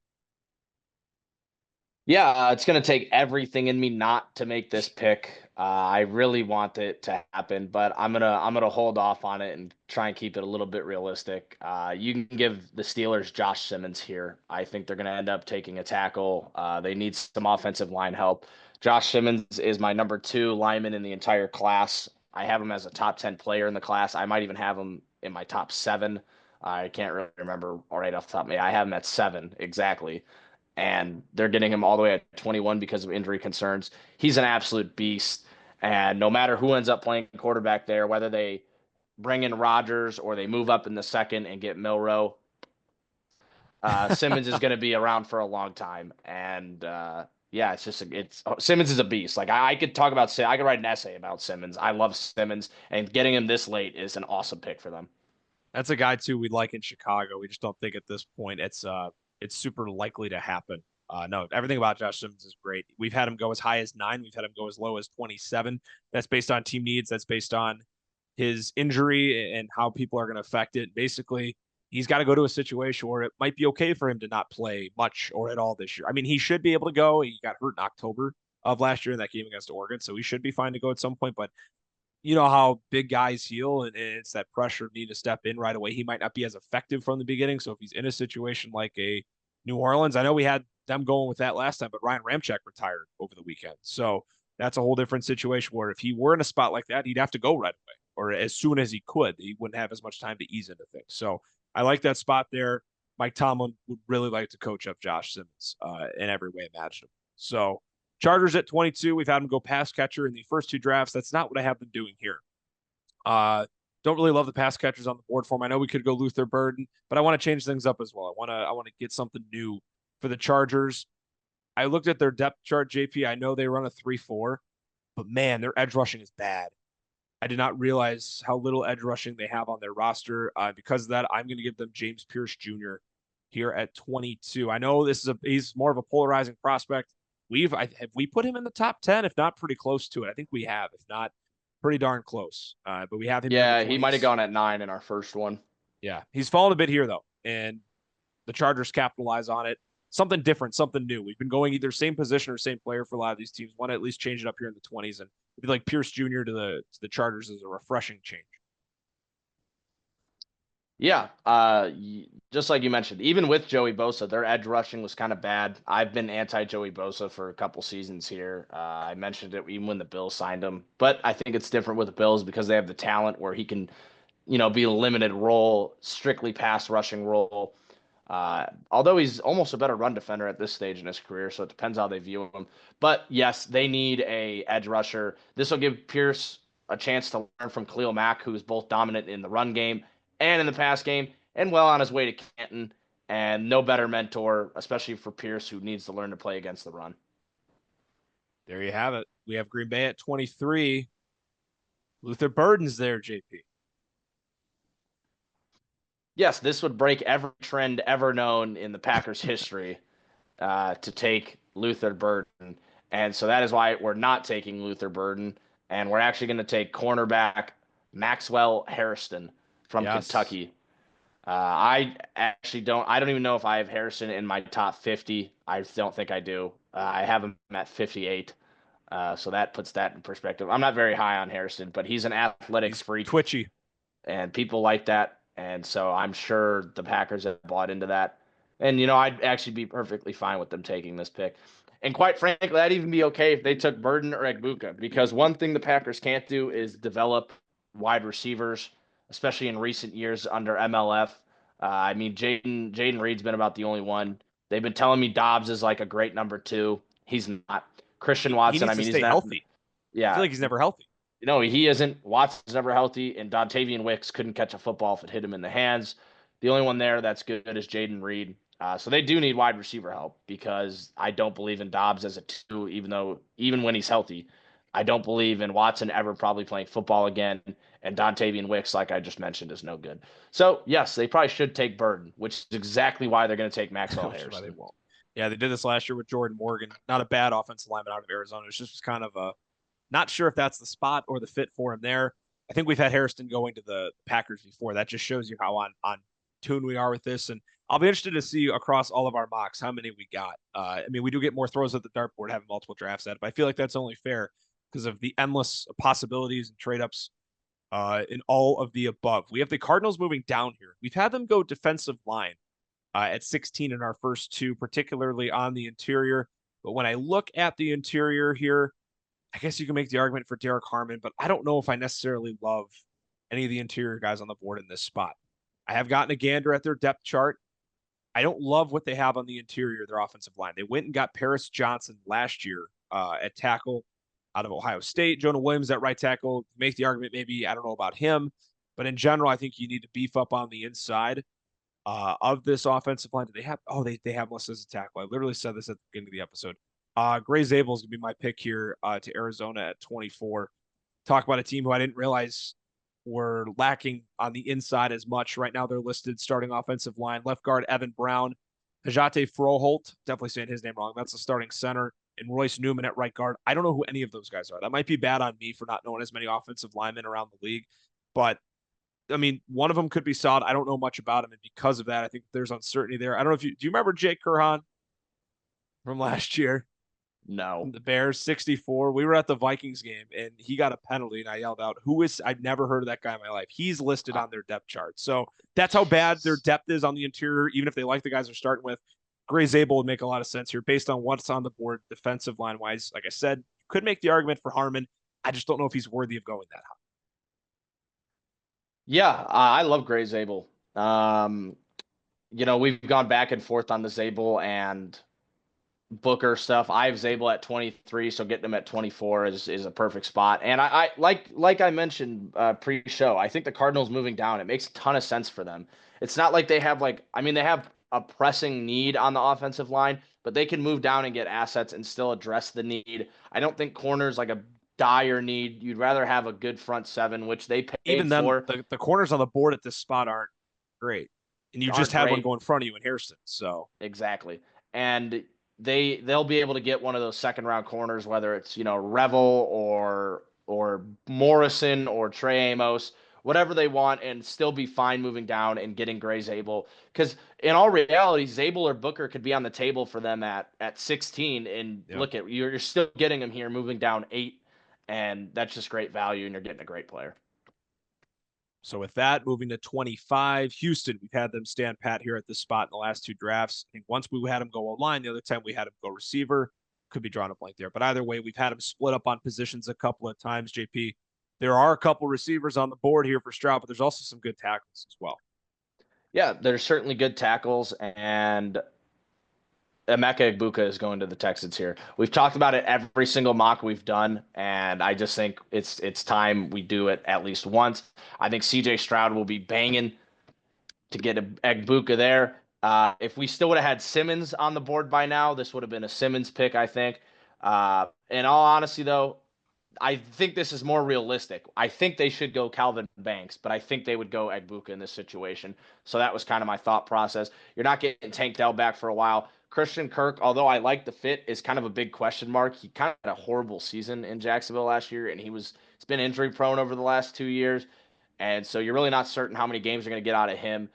Yeah, it's going to take everything in me not to make this pick. I really want it to happen, but I'm gonna hold off on it and try and keep it a little bit realistic. You can give the Steelers Josh Simmons here. I think they're going to end up taking a tackle. They need some offensive line help. Josh Simmons is my number two lineman in the entire class. I have him as a top 10 player in the class. I might even have him in my top seven. I can't really remember right off the top of my head. I have him at seven exactly, and they're getting him all the way at 21 because of injury concerns. He's an absolute beast. And no matter who ends up playing quarterback there, whether they bring in Rodgers or they move up in the second and get Milrow, Simmons is going to be around for a long time. And yeah, it's Simmons is a beast. Like I could talk about, I could write an essay about Simmons. I love Simmons, and getting him this late is an awesome pick for them. That's a guy too we like in Chicago. We just don't think at this point it's super likely to happen. No, everything about Josh Simmons is great. We've had him go as high as 9. We've had him go as low as 27. That's based on team needs. That's based on his injury and how people are going to affect it. Basically, he's got to go to a situation where it might be okay for him to not play much or at all this year. I mean, he should be able to go. He got hurt in October of last year in that game against Oregon, so he should be fine to go at some point. But you know how big guys heal, and it's that pressure of needing to step in right away. He might not be as effective from the beginning. So if he's in a situation like a New Orleans, I know we had them going with that last time, but Ryan Ramczyk retired over the weekend. So that's a whole different situation where if he were in a spot like that, he'd have to go right away or as soon as he could. He wouldn't have as much time to ease into things. So I like that spot there. Mike Tomlin would really like to coach up Josh Simmons in every way imaginable. So Chargers at 22. We've had them go pass catcher in the first two drafts. That's not what I have them doing here. Don't really love the pass catchers on the board for him. I know we could go Luther Burden, but I want to change things up as well. I want to get something new for the Chargers. I looked at their depth chart, JP. I know they run a 3-4, but man, their edge rushing is bad. I did not realize how little edge rushing they have on their roster. Because of that, I'm going to give them James Pierce Jr. here at 22. I know he's more of a polarizing prospect. Have we put him in the top 10? If not, pretty close to it. I think we have. If not, pretty darn close. But we have him here in the Yeah, he might have 20s. gone at 9 in our first one. Yeah, he's fallen a bit here though, and the Chargers capitalize on it. Something different, something new. We've been going either same position or same player for a lot of these teams. Want to at least change it up here in the 20s, and it'd be like Pierce Jr. to the Chargers is a refreshing change. Yeah, just like you mentioned, even with Joey Bosa, their edge rushing was kind of bad. I've been anti Joey Bosa for a couple seasons here. I mentioned it even when the Bills signed him, but I think it's different with the Bills because they have the talent where he can, be a limited role, strictly pass rushing role. Although he's almost a better run defender at this stage in his career, so it depends how they view him. But yes, they need a edge rusher. This will give Pierce a chance to learn from Khalil Mack, who's both dominant in the run game and in the pass game, and well on his way to Canton. And no better mentor, especially for Pierce, who needs to learn to play against the run. There you have it. We have Green Bay at 23. Luther Burden's there, JP. Yes, this would break every trend ever known in the Packers' history to take Luther Burden. And so that is why we're not taking Luther Burden. And we're actually going to take cornerback Maxwell Harrison from Yes. Kentucky. I don't even know if I have Harrison in my top 50. I don't think I do. I have him at 58. So that puts that in perspective. I'm not very high on Harrison, but he's an athletic He's freak twitchy. and people like that. And so I'm sure the Packers have bought into that. And, you know, I'd actually be perfectly fine with them taking this pick. And quite frankly, I'd even be okay if they took Burden or Egbuka, because one thing the Packers can't do is develop wide receivers, especially in recent years under MLF. I mean, Jaden Reed's been about the only one. They've been telling me Dobbs is like a great number two. He's not. Christian He Watson, I needs to mean, he's stay not. healthy. I feel Yeah, like he's never healthy. no, he isn't. Watson's never healthy, and Dontavian Wicks couldn't catch a football if it hit him in the hands. The only one there that's good is Jaden Reed. So they do need wide receiver help because I don't believe in Dobbs as a two, even when he's healthy. I don't believe in Watson ever probably playing football again, and Dontavian Wicks, like I just mentioned, is no good. So yes, they probably should take Burden, which is exactly why they're going to take Maxwell Which is why they Harrison. won't. Yeah, they did this last year with Jordan Morgan. Not a bad offensive lineman out of Arizona. It's just kind of a not sure if that's the spot or the fit for him there. I think we've had Harrison going to the Packers before. That just shows you how on tune we are with this. And I'll be interested to see across all of our mocks how many we got. I mean, we do get more throws at the dartboard having multiple drafts at it, but I feel like that's only fair because of the endless possibilities and trade ups in all of the above. We have the Cardinals moving down here. We've had them go defensive line at 16 in our first two, particularly on the interior. But when I look at the interior here, I guess you can make the argument for Derek Harmon, but I don't know if I necessarily love any of the interior guys on the board in this spot. I have gotten a gander at their depth chart. I don't love what they have on the interior, their offensive line. They went and got Paris Johnson last year at tackle out of Ohio State. Jonah Williams at right tackle. Make the argument maybe, I don't know about him, but in general, I think you need to beef up on the inside of this offensive line. Do they have? Oh, they have listed as a tackle. I literally said this at the beginning of the episode. Gray Zabel is gonna be my pick here to Arizona at 24. Talk about a team who I didn't realize were lacking on the inside as much. Right now, they're listed starting offensive line left guard Evan Brown, Hajate Froholt, definitely saying his name wrong. That's the starting center, and Royce Newman at right guard. I don't know who any of those guys are. That might be bad on me for not knowing as many offensive linemen around the league, but I mean, one of them could be solid. I don't know much about him, and because of that, I think there's uncertainty there. I don't know if you do you remember Jake Kurhan from last year? No. The Bears 64. We were at the Vikings game and he got a penalty and I yelled out, "Who is I've never heard of that guy in my life." He's listed Uh, on their depth chart. So that's how bad their depth is on the interior, even if they like the guys they're starting with. Gray Zabel would make a lot of sense here based on what's on the board defensive line wise. Like I said, you could make the argument for Harmon. I just don't know if he's worthy of going that high. yeah, I love Gray Zabel. You know, we've gone back and forth on the Zabel and Booker stuff. I have Zabel at 23, so getting him at 24 is a perfect spot. And I like I mentioned pre-show, I think the Cardinals moving down, it makes a ton of sense for them. It's not like they have they have a pressing need on the offensive line, but they can move down and get assets and still address the need. I don't think corners like a dire need. You'd rather have a good front seven, which they Even paid then, for, the corners on the board at this spot aren't great. And you just aren't had one great. go in front of you in Harrison. So Exactly. And they'll be able to get one of those second round corners, whether it's, you know, Revel or Morrison or Trey Amos, whatever they want, and still be fine moving down and getting Gray Zabel. Because in all reality, Zabel or Booker could be on the table for them at 16. And yeah. look at you're still getting them here moving down 8, and that's just great value, and you're getting a great player. So with that, moving to 25, Houston, we've had them stand pat here at this spot in the last two drafts. I think once we had them go online, the other time we had them go receiver. Could be drawing a blank there, but either way, we've had them split up on positions a couple of times. JP, there are a couple receivers on the board here for Stroud, but there's also some good tackles as well. Yeah, there's certainly good tackles, and Emeka Egbuka is going to the Texans here. We've talked about it every single mock we've done, and I just think it's time we do it at least once. I think CJ Stroud will be banging to get a Egbuka there. If we still would have had Simmons on the board by now, this would have been a Simmons pick, I think. In all honesty, though, I think this is more realistic. I think they should go Calvin Banks, but I think they would go Egbuka in this situation. So that was kind of my thought process. You're not getting Tank Dell back for a while. Christian Kirk, although I like the fit, is kind of a big question mark. He kind of had a horrible season in Jacksonville last year, and he's been injury prone over the last 2 years. And so you're really not certain how many games you're going to get out of him.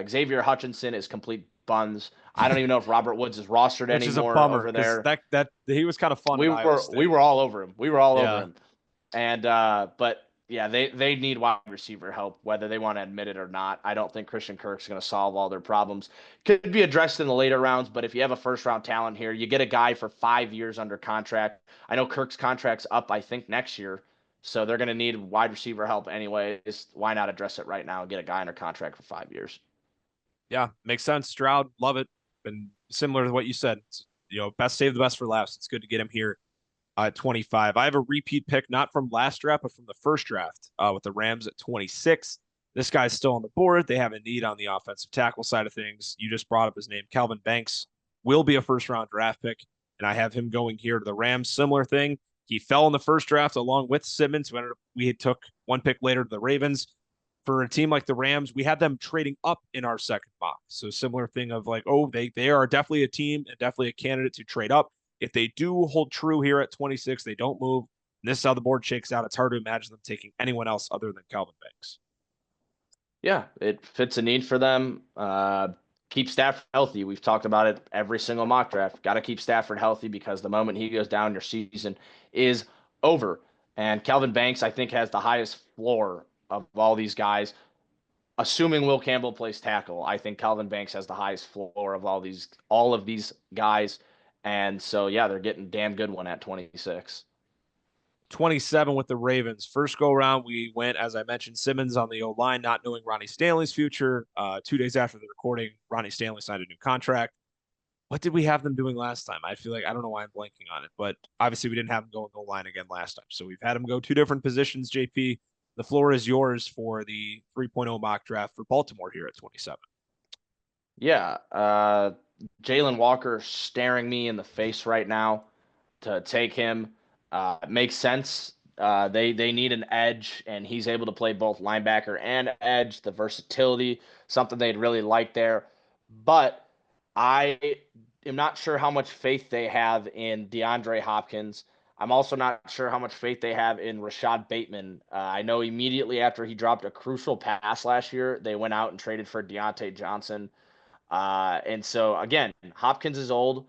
Xavier Hutchinson is complete buns. I don't even know if Robert Woods is rostered which is a anymore bummer over because there. that he was kind of fun at We Iowa were we State. were all over him. We were all over Yeah. him. And but yeah, they need wide receiver help, whether they want to admit it or not. I don't think Christian Kirk's going to solve all their problems. Could be addressed in the later rounds, but if you have a first round talent here, you get a guy for 5 years under contract. I know Kirk's contract's up, I think, next year. So they're going to need wide receiver help anyways. Why not address it right now and get a guy under contract for 5 years? Yeah, makes sense. Stroud, love it. And similar to what you said, best save the best for last. It's good to get him here at 25. I have a repeat pick, not from last draft, but from the first draft with the Rams at 26. This guy's still on the board. They have a need on the offensive tackle side of things. You just brought up his name. Calvin Banks will be a first round draft pick, and I have him going here to the Rams. Similar thing. He fell in the first draft along with Simmons, who we took one pick later to the Ravens. For a team like the Rams, we had them trading up in our second mock. So similar thing of like, oh, they are definitely a team and definitely a candidate to trade up. If they do hold true here at 26, they don't move. And this is how the board shakes out. It's hard to imagine them taking anyone else other than Calvin Banks. Yeah, it fits a need for them. Keep Stafford healthy. We've talked about it every single mock draft. Got to keep Stafford healthy because the moment he goes down, your season is over. And Calvin Banks, I think, has the highest floor of all these guys. Assuming Will Campbell plays tackle, I think Calvin Banks has the highest floor of all of these guys. And so yeah, they're getting damn good one at 26. 27 with the Ravens. First go around, we went, as I mentioned, Simmons on the O line, not knowing Ronnie Stanley's future. 2 days after the recording, Ronnie Stanley signed a new contract. What did we have them doing last time? I feel like I don't know why I'm blanking on it, but obviously we didn't have them going O line again last time. So we've had them go two different positions. JP, the floor is yours for the 3.0 mock draft for Baltimore here at 27. Yeah, Jalen Walker staring me in the face right now to take him. Makes sense. They need an edge, and he's able to play both linebacker and edge. The versatility, something they'd really like there. But I am not sure how much faith they have in DeAndre Hopkins. I'm also not sure how much faith they have in Rashad Bateman. I know immediately after he dropped a crucial pass last year, they went out and traded for Deontay Johnson. And so again, Hopkins is old.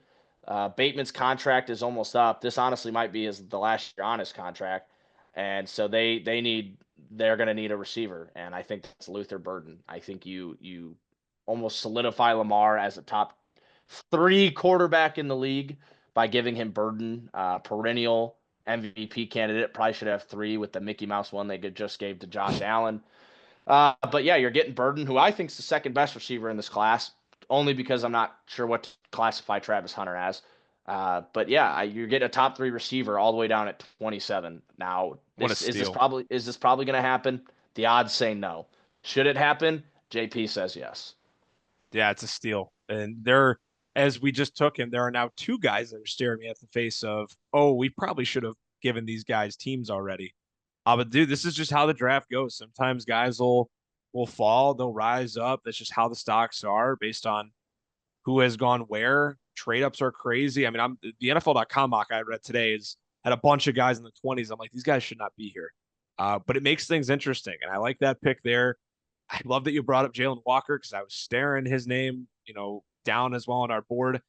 Bateman's contract is almost up. This honestly might be the last year on his contract, and so they're going to need a receiver, and I think that's Luther Burden. I think you almost solidify Lamar as a top three quarterback in the league by giving him Burden, perennial MVP candidate. Probably should have three with the Mickey Mouse one they just gave to Josh Allen. But yeah, you're getting Burden, who I think is the second best receiver in this class, only because I'm not sure what to classify Travis Hunter as. But yeah, you're getting a top three receiver all the way down at 27. Now, What a this steal. is this probably going to happen? The odds say no. Should it happen? JP says yes. Yeah, it's a steal. And there, as we just took him, there are now two guys that are staring me at the face of, oh, we probably should have given these guys teams already. But dude, this is just how the draft goes. Sometimes guys will fall, they'll rise up. That's just how the stocks are based on who has gone where. Trade ups are crazy. I mean, the NFL.com mock I read today is had a bunch of guys in the 20s. I'm like, these guys should not be here. But it makes things interesting. And I like that pick there. I love that you brought up Jalen Walker because I was staring his name, down as well on our board.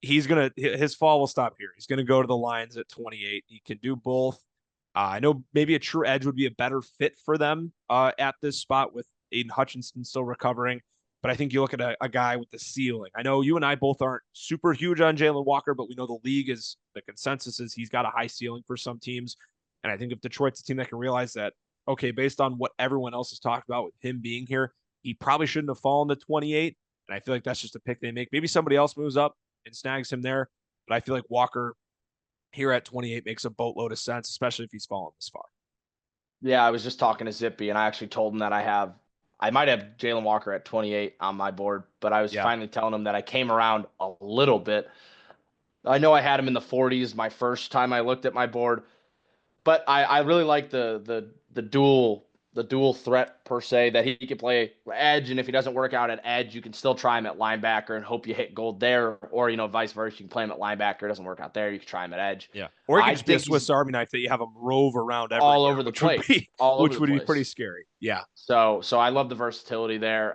His fall will stop here. He's gonna go to the Lions at 28. He can do both. I know maybe a true edge would be a better fit for them at this spot with Aiden Hutchinson still recovering. But I think you look at a guy with the ceiling. I know you and I both aren't super huge on Jalen Walker, but we know the league is the consensus is he's got a high ceiling for some teams. And I think if Detroit's a team that can realize that, okay, based on what everyone else has talked about with him being here, he probably shouldn't have fallen to 28. And I feel like that's just a pick they make. Maybe somebody else moves up and snags him there. But I feel like Walker here at 28 makes a boatload of sense, especially if he's fallen this far. Yeah, I was just talking to Zippy, and I actually told him that I might have Jalen Walker at 28 on my board, but I was Yeah. finally telling him that I came around a little bit. I know I had him in the 40s my first time I looked at my board, but I really like the dual threat per se that he can play edge, and if he doesn't work out at edge, you can still try him at linebacker and hope you hit gold there, or vice versa. You can play him at linebacker, it doesn't work out there, you can try him at edge. Yeah. Or he could I just be a think he's Swiss Army knife that you have him rove around all everywhere, over the which would place, be all over which the would be pretty place. scary. Yeah. So I love the versatility there.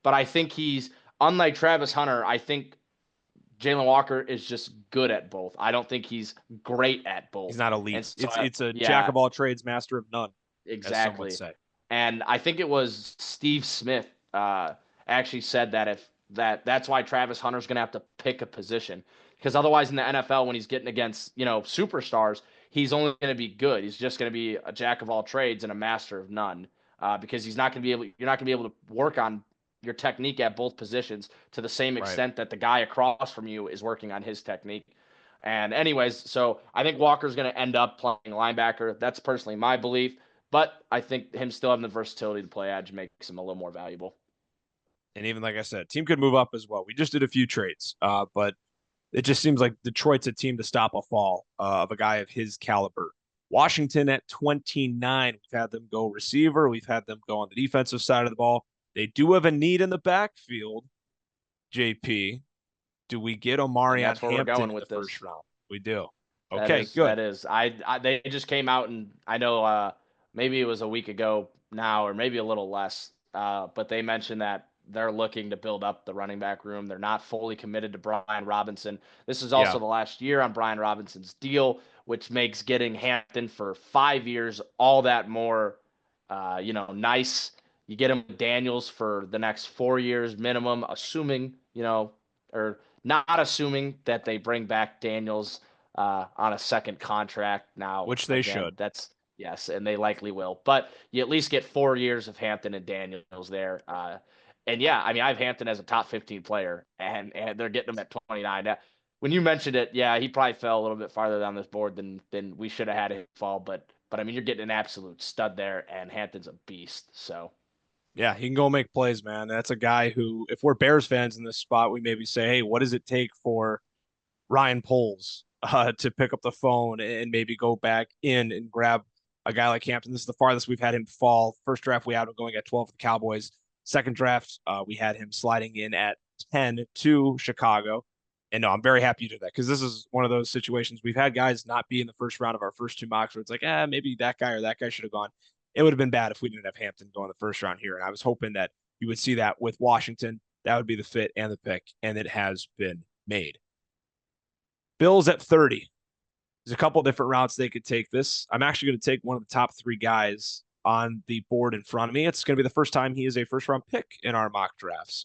But I think he's unlike Travis Hunter. I think Jalen Walker is just good at both. I don't think he's great at He's both. not And elite. so, It's a jack yeah, of all trades, master of none, as some would exactly. say. And I think it was Steve Smith actually said that if that's why Travis Hunter's going to have to pick a position because otherwise in the NFL when he's getting against superstars he's only going to be good. He's just going to be a jack of all trades and a master of none because he's not going to be able. You're not going to be able to work on your technique at both positions to the same Right. extent that the guy across from you is working on his technique. And anyways, so I think Walker's going to end up playing linebacker. That's personally my belief. But I think him still having the versatility to play edge makes him a little more valuable. And even like I said, team could move up as well. We just did a few trades, but it just seems like Detroit's a team to stop a fall of a guy of his caliber. Washington at 29, we've had them go receiver. We've had them go on the defensive side of the ball. They do have a need in the backfield, JP. Do we get And Omarion that's where we're Hampton going in the with first this. round? We do. That Okay, is good. that is. They just came out and I know maybe it was a week ago now or maybe a little less. But they mentioned that they're looking to build up the running back room. They're not fully committed to Brian Robinson. This is Yeah, also the last year on Brian Robinson's deal, which makes getting Hampton for 5 years all that more nice. You get him Daniels for the next 4 years minimum, assuming, or not assuming that they bring back Daniels on a second contract. Now, which they again, should. that's yes, and they likely will. But you at least get 4 years of Hampton and Daniels there. And yeah, I mean, I have Hampton as a top 15 player, and they're getting him at 29. Now, when you mentioned it, yeah, he probably fell a little bit farther down this board than we should have had him fall. But I mean, you're getting an absolute stud there, and Hampton's a beast. So Yeah, he can go make plays, man. That's a guy who, if we're Bears fans in this spot, we maybe say, hey, what does it take for Ryan Poles to pick up the phone and maybe go back in and grab a guy like Hampton? This is the farthest we've had him fall. First draft, we had him going at 12 for the Cowboys. Second draft, we had him sliding in at 10 to Chicago. And no, I'm very happy to do that because this is one of those situations we've had guys not be in the first round of our first two mocks where it's like, maybe that guy or that guy should have gone. It would have been bad if we didn't have Hampton go in the first round here. And I was hoping that you would see that with Washington. That would be the fit and the pick. And it has been made. Bills at 30. There's a couple different routes they could take this. I'm actually going to take one of the top three guys on the board in front of me. It's going to be the first time he is a first round pick in our mock drafts.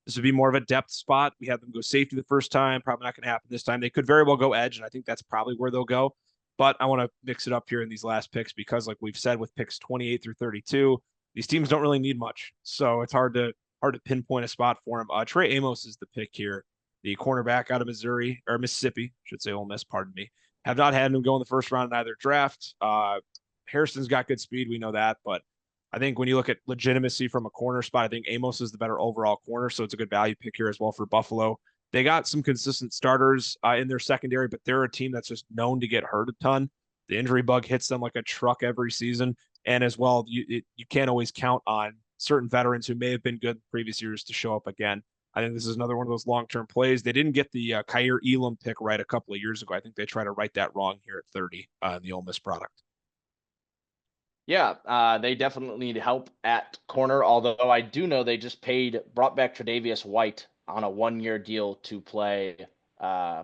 This would be more of a depth spot. We had them go safety the first time. Probably not going to happen this time. They could very well go edge, and I think that's probably where they'll go. But I want to mix it up here in these last picks because, like we've said, with picks 28 through 32, these teams don't really need much, so it's hard to pinpoint a spot for him. Trey Amos is the pick here, the cornerback out of Missouri or Mississippi, should say Ole Miss. Pardon me. Have not had him go in the first round in either draft. Harrison's got good speed, we know that, but I think when you look at legitimacy from a corner spot, I think Amos is the better overall corner, so it's a good value pick here as well for Buffalo. They got some consistent starters in their secondary, but they're a team that's just known to get hurt a ton. The injury bug hits them like a truck every season, and as well, you can't always count on certain veterans who may have been good in previous years to show up again. I think this is another one of those long-term plays. They didn't get the Kaiir Elam pick right a couple of years ago. I think they try to right that wrong here at 30 in the Ole Miss product. yeah, they definitely need help at corner. Although I do know they just brought back Tre'Davious White on a 1 year deal to play uh,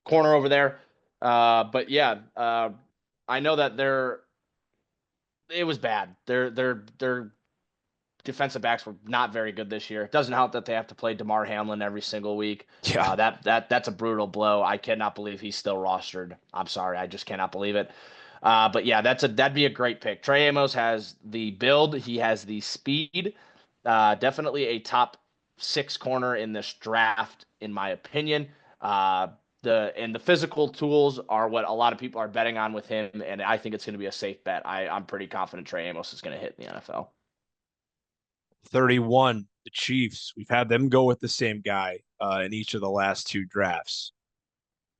corner over there. But yeah, I know that it was bad. Their defensive backs were not very good this year. It doesn't help that they have to play DeMar Hamlin every single week. Yeah. That's a brutal blow. I cannot believe he's still rostered. I'm sorry, I just cannot believe it. But yeah, that'd be a great pick. Trey Amos has the build. He has the speed. Definitely a top six corner in this draft, in my opinion. Uh, the physical tools are what a lot of people are betting on with him, and I think it's going to be a safe bet. I'm pretty confident Trey Amos is going to hit in the NFL. 31, the Chiefs. We've had them go with the same guy in each of the last two drafts.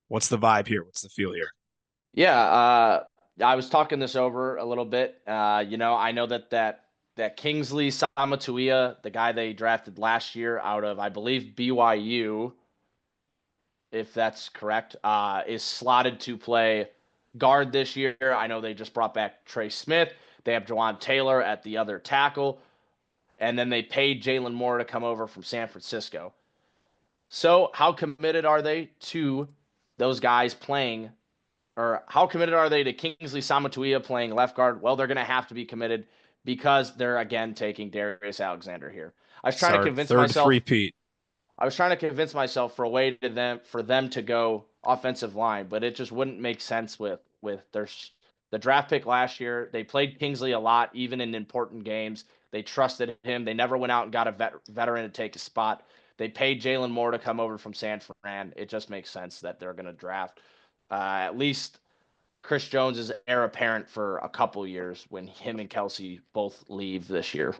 What's the vibe here? What's the feel here? Yeah, I was talking this over a little bit. I know that Kingsley Samatuia, the guy they drafted last year out of, I believe, BYU, if that's correct, is slotted to play guard this year. I know they just brought back Trey Smith. They have Jawan Taylor at the other tackle, and then they paid Jalen Moore to come over from San Francisco. So, how committed are they to those guys playing, or how committed are they to Kingsley Samatuia playing left guard? Well, they're going to have to be committed because they're again taking Darius Alexander here. I was It's trying to our convince third myself three-peat. I was trying to convince myself for a way to them for them to go offensive line, but it just wouldn't make sense with the draft pick last year. They played Kingsley a lot, even in important games. They trusted him. They never went out and got a veteran to take a spot. They paid Jalen Moore to come over from San Fran. It just makes sense that they're going to draft at least Chris Jones is heir apparent for a couple years when him and Kelsey both leave this year.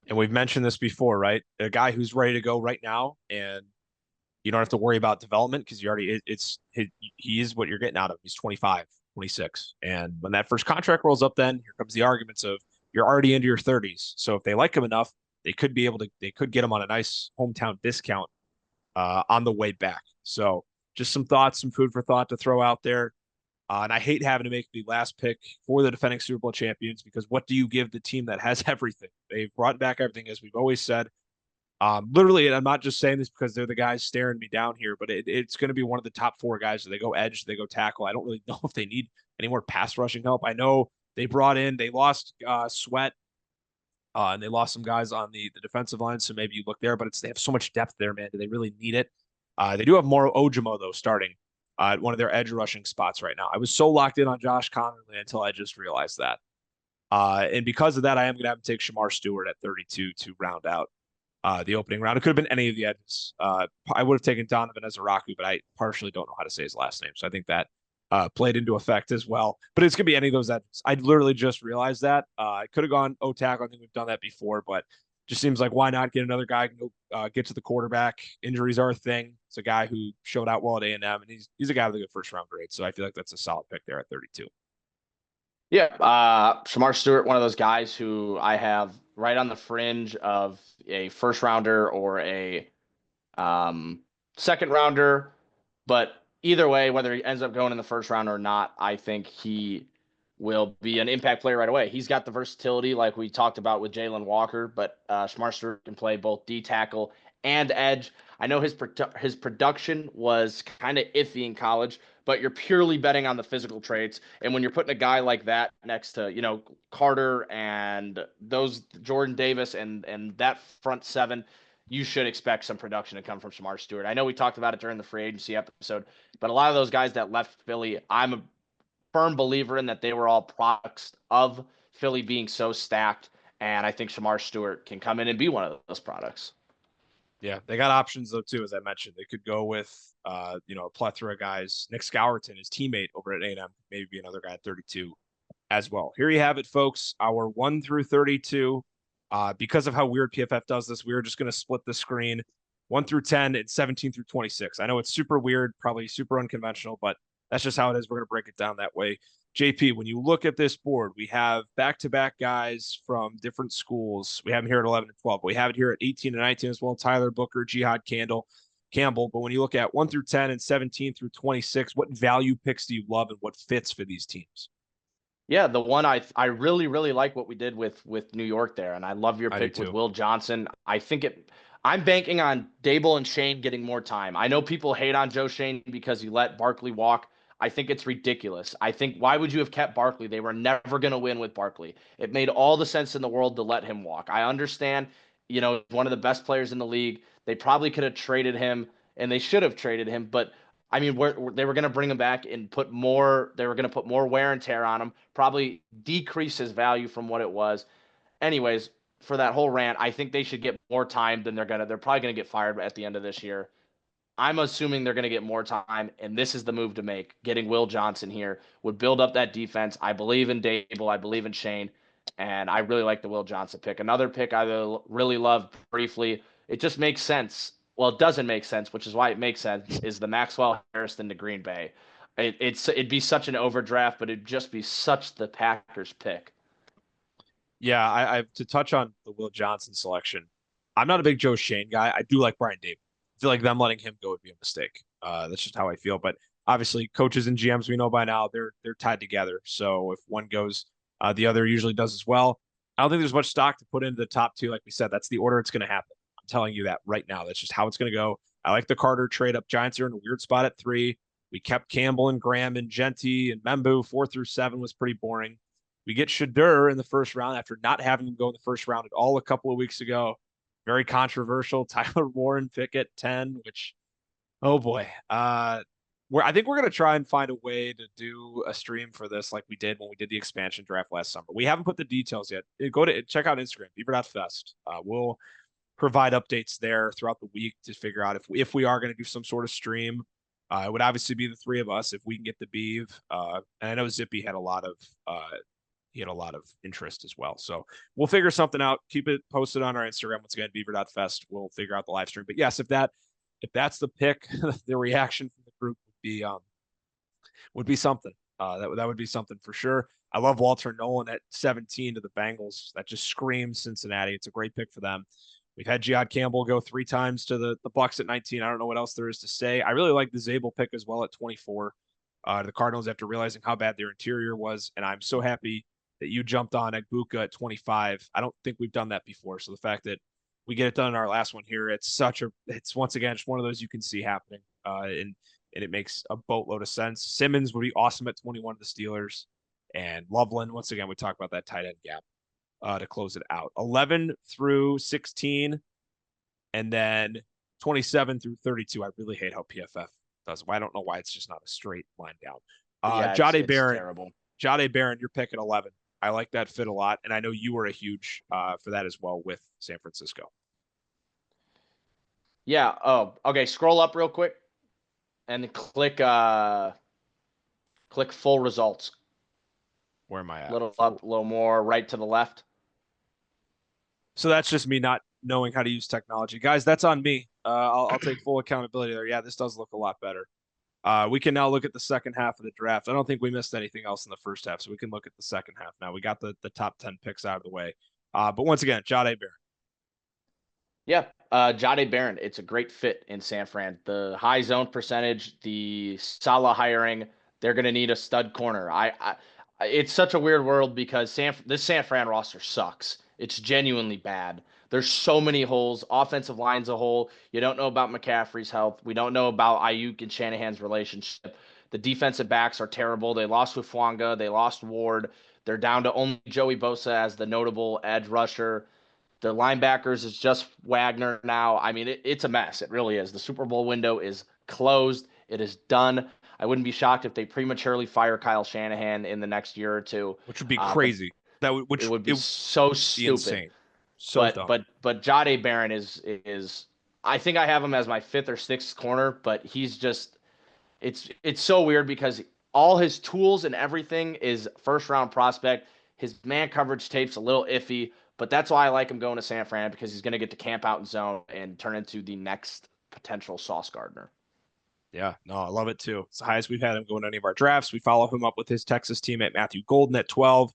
And we've mentioned this before, right? A guy who's ready to go right now, and you don't have to worry about development because you already he is what you're getting out of him. He's 25, 26. And when that first contract rolls up, then here comes the arguments of you're already into your 30s. So if they like him enough, they could get him on a nice hometown discount on the way back. So just some thoughts, some food for thought to throw out there. And I hate having to make the last pick for the defending Super Bowl champions because what do you give the team that has everything? They've brought back everything, as we've always said. Literally, and I'm not just saying this because they're the guys staring me down here, but it's going to be one of the top four guys. So they go edge, they go tackle. I don't really know if they need any more pass rushing help. I know they lost Sweat, and they lost some guys on the defensive line. So maybe you look there, but they have so much depth there, man. Do they really need it? They do have more Ojimo, though, starting at one of their edge rushing spots right now. I was so locked in on Josh Connerly until I just realized that. And because of that, I am going to have to take Shamar Stewart at 32 to round out the opening round. It could have been any of the edges. I would have taken Donovan Ezeraku, but I partially don't know how to say his last name. So I think that played into effect as well. But it's going to be any of those edges. I literally just realized that. I could have gone O tackle. I think we've done that before, but just seems like why not get another guy who can go get to the quarterback. Injuries are a thing. It's a guy who showed out well at A&M, and he's a guy with a good first round grade. So I feel like that's a solid pick there at 32. Yeah, Shamar Stewart, one of those guys who I have right on the fringe of a first rounder or a um, second rounder. But either way, whether he ends up going in the first round or not, I think he will be an impact player right away. He's got the versatility, like we talked about with Jalen Walker, but Shamar Stewart can play both D tackle and edge. I know his production was kind of iffy in college, but you're purely betting on the physical traits. And when you're putting a guy like that next to Carter and those Jordan Davis and that front seven, you should expect some production to come from Shamar Stewart. I know we talked about it during the free agency episode, but a lot of those guys that left Philly, I'm a firm believer in that they were all products of Philly being so stacked. And I think Shamar Stewart can come in and be one of those products. Yeah, they got options though too, as I mentioned. They could go with a plethora of guys. Nick Scourton, his teammate over at A&M, maybe be another guy at 32 as well. Here you have it, folks. Our 1 through 32. Because of how weird PFF does this, we are just going to split the screen 1 through 10 and 17 through 26. I know it's super weird, probably super unconventional, but that's just how it is. We're going to break it down that way. JP, when you look at this board, we have back-to-back guys from different schools. We have them here at 11 and 12. But we have it here at 18 and 19 as well. Tyler Booker, Jihad Campbell. But when you look at 1 through 10 and 17 through 26, what value picks do you love and what fits for these teams? Yeah, the one I really really like what we did with New York there, and I love your I do pick with too. Will Johnson. I'm banking on Dable and Shane getting more time. I know people hate on Joe Shane because he let Barkley walk. I think it's ridiculous. I think why would you have kept Barkley? They were never going to win with Barkley. It made all the sense in the world to let him walk. I understand, one of the best players in the league. They probably could have traded him, and they should have traded him, but I mean, they were going to bring him back and put more. They were going to put more wear and tear on him, probably decrease his value from what it was. Anyways, for that whole rant, I think they should get more time than they're gonna. They're probably going to get fired at the end of this year. I'm assuming they're going to get more time, and this is the move to make. Getting Will Johnson here would build up that defense. I believe in Dable. I believe in Shane, and I really like the Will Johnson pick. Another pick I really love briefly. It just makes sense. Well, it doesn't make sense, which is why it makes sense. Is the Maxwell Harrison to Green Bay? It'd be such an overdraft, but it'd just be such the Packers pick. Yeah, I to touch on the Will Johnson selection. I'm not a big Joe Shane guy. I do like Brian Dable. I feel like them letting him go would be a mistake. That's just how I feel. But obviously, coaches and GMs we know by now they're tied together. So if one goes, the other usually does as well. I don't think there's much stock to put into the top two. Like we said, that's the order it's going to happen. I'm telling you that right now. That's just how it's going to go. I like the Carter trade up. Giants are in a weird spot at 3. We kept Campbell and Graham and Genty and Membu. 4 through 7 was pretty boring. We get Shadur in the first round after not having him go in the first round at all a couple of weeks ago. Very controversial. Tyler Warren pick at 10, which, oh boy. I think we're going to try and find a way to do a stream for this like we did when we did the expansion draft last summer. We haven't put the details yet. Go to check out Instagram, beaver.fest. We'll provide updates there throughout the week to figure out if we are going to do some sort of stream. It would obviously be the 3 of us if we can get the Beav. And I know Zippy had a lot of interest as well. So we'll figure something out. Keep it posted on our Instagram. Once again, beaver.fest. We'll figure out the live stream. But yes, if that's the pick, the reaction from the group would be something. That would be something for sure. I love Walter Nolan at 17 to the Bengals. That just screams Cincinnati. It's a great pick for them. We've had Jihad Campbell go 3 times to the Bucks at 19. I don't know what else there is to say. I really like the Zabel pick as well at 24. The Cardinals after realizing how bad their interior was, and I'm so happy that you jumped on Egbuka at 25. I don't think we've done that before. So the fact that we get it done in our last one here, it's once again just one of those you can see happening, and it makes a boatload of sense. Simmons would be awesome at 21 to the Steelers, and Loveland once again we talk about that tight end gap to close it out. 11 through 16, and then 27 through 32. I really hate how PFF does. I don't know why it's just not a straight line down. Yeah, it's terrible. Jade Barron, you're picking 11. I like that fit a lot, and I know you were a huge for that as well with San Francisco. Yeah. Oh, okay. Scroll up real quick and click full results. Where am I at? Little up, a little more right to the left. So that's just me not knowing how to use technology, guys. That's on me. I'll take full accountability there. Yeah, this does look a lot better. We can now look at the second half of the draft. I don't think we missed anything else in the first half, so we can look at the second half now. We got the top 10 picks out of the way. But once again, Jade Barron. Yeah, Jade Barron. It's a great fit in San Fran. The high zone percentage, the Salah hiring. They're going to need a stud corner. It's such a weird world because this San Fran roster sucks. It's genuinely bad. There's so many holes. Offensive line's a hole. You don't know about McCaffrey's health. We don't know about Ayuk and Shanahan's relationship. The defensive backs are terrible. They lost Hufanga. They lost Ward. They're down to only Joey Bosa as the notable edge rusher. The linebackers is just Wagner now. I mean, it's a mess. It really is. The Super Bowl window is closed. It is done. I wouldn't be shocked if they prematurely fire Kyle Shanahan in the next year or two. Which would be But crazy. it would be so Be stupid. insane. So But dumb. but Jade Barron is I think I have him as my 5th or 6th corner, but he's just it's so weird because all his tools and everything is first round prospect. His man coverage tape's a little iffy, but that's why I like him going to San Fran because he's going to get to camp out in zone and turn into the next potential Sauce Gardner. Yeah, no, I love it too. It's the highest we've had him going to any of our drafts. We follow him up with his Texas teammate Matthew Golden at 12.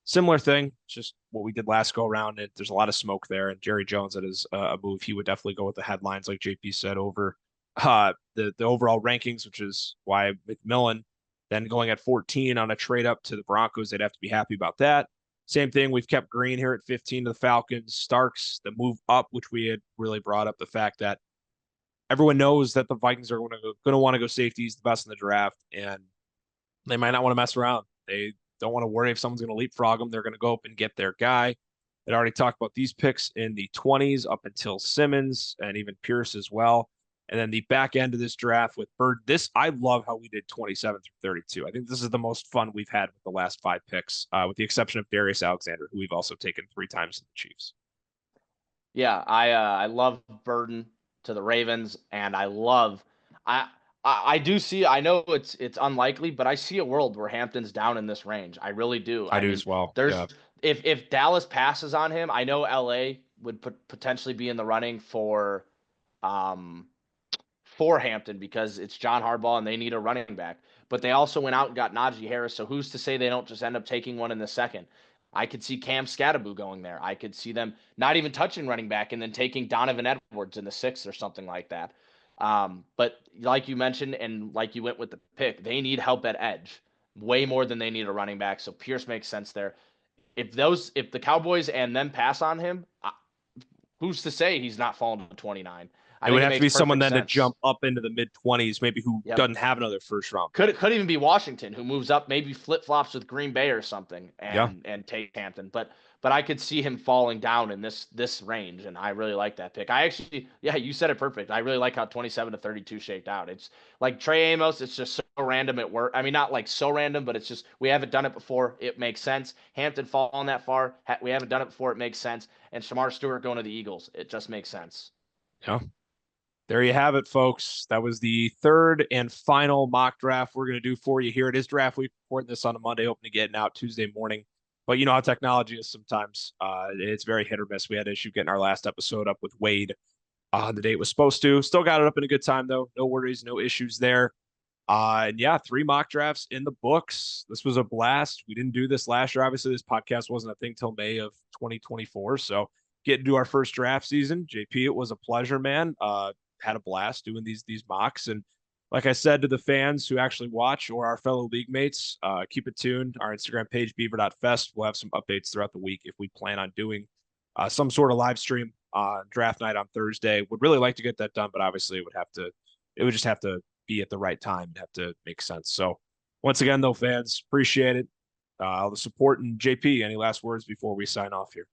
Similar thing, just what we did last go around. There's a lot of smoke there, and Jerry Jones that is a move. He would definitely go with the headlines, like JP said, over the overall rankings, which is why McMillan then going at 14 on a trade up to the Broncos. They'd have to be happy about that. Same thing. We've kept Green here at 15 to the Falcons. Starks, the move up, which we had really brought up the fact that everyone knows that the Vikings are going to want to go safeties, the best in the draft, and they might not want to mess around. They don't want to worry if someone's going to leapfrog them. They're going to go up and get their guy. They already talked about these picks in the 20s up until Simmons and even Pierce as well. And then the back end of this draft with Bird. I love how we did 27 through 32. I think this is the most fun we've had with the last 5 picks, with the exception of Darius Alexander, who we've also taken 3 times in the Chiefs. Yeah, I love Burden to the Ravens, and I do see. I know it's unlikely, but I see a world where Hampton's down in this range. I really do. I I do mean, as well. there's Yeah. if Dallas passes on him, I know LA would potentially be in the running um for Hampton because it's John Harbaugh and they need a running back. but they also went out and got Najee Harris. So who's to say they don't just end up taking one in the second? I could see Cam Scatterboo going there. I could see them not even touching running back and then taking Donovan Edwards in the sixth or something like that. But like you mentioned, and like you went with the pick, they need help at edge way more than they need a running back. So Pierce makes sense there. If the Cowboys and them pass on him, who's to say he's not falling to 29? I It think would it have to makes be someone perfect then to sense. jump up into the mid 20s, maybe who Yep. doesn't have another first round pick. Could even be Washington who moves up, maybe flip flops with Green Bay or something, Yeah. and take Hampton. But I could see him falling down in this range, and I really like that pick. I actually, yeah, you said it perfect. I really like how 27 to 32 shaped out. It's like Trey Amos. It's just so random at work. I mean, not like so random, but it's just we haven't done it before. It makes sense. Hampton falling that far. We haven't done it before. It makes sense. And Shamar Stewart going to the Eagles. It just makes sense. Yeah. There you have it, folks. That was the third and final mock draft we're going to do for you here. It is draft week. Recording this on a Monday, hoping to get it out Tuesday morning. But you know how technology is sometimes. It's very hit or miss. We had an issue getting our last episode up with Wade on the date it was supposed to. Still got it up in a good time, though. No worries, no issues there. And yeah, 3 mock drafts in the books. This was a blast. We didn't do this last year. Obviously, this podcast wasn't a thing till May of 2024. So getting to our first draft season, JP, it was a pleasure, man. Had a blast doing these mocks. And like I said to the fans who actually watch or our fellow league mates, keep it tuned. Our Instagram page, beaver.fest. We'll have some updates throughout the week if we plan on doing some sort of live stream draft night on Thursday. Would really like to get that done, but obviously it would just have to be at the right time and have to make sense. So once again, though, fans, appreciate it. All the support. And JP, any last words before we sign off here?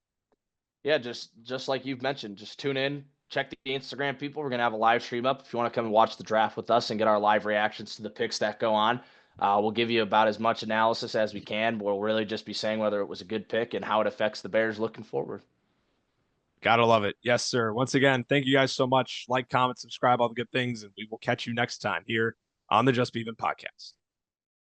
Yeah, just like you've mentioned, just tune in, check the Instagram people. We're gonna have a live stream up if you want to come and watch the draft with us and get our live reactions to the picks that go on. We'll give you about as much analysis as we can. We'll really just be saying whether it was a good pick and how it affects the Bears looking forward. Gotta love it. Yes, sir. Once again, thank you guys so much. Like, comment, subscribe, all the good things, and we will catch you next time here on the Just Beavin podcast.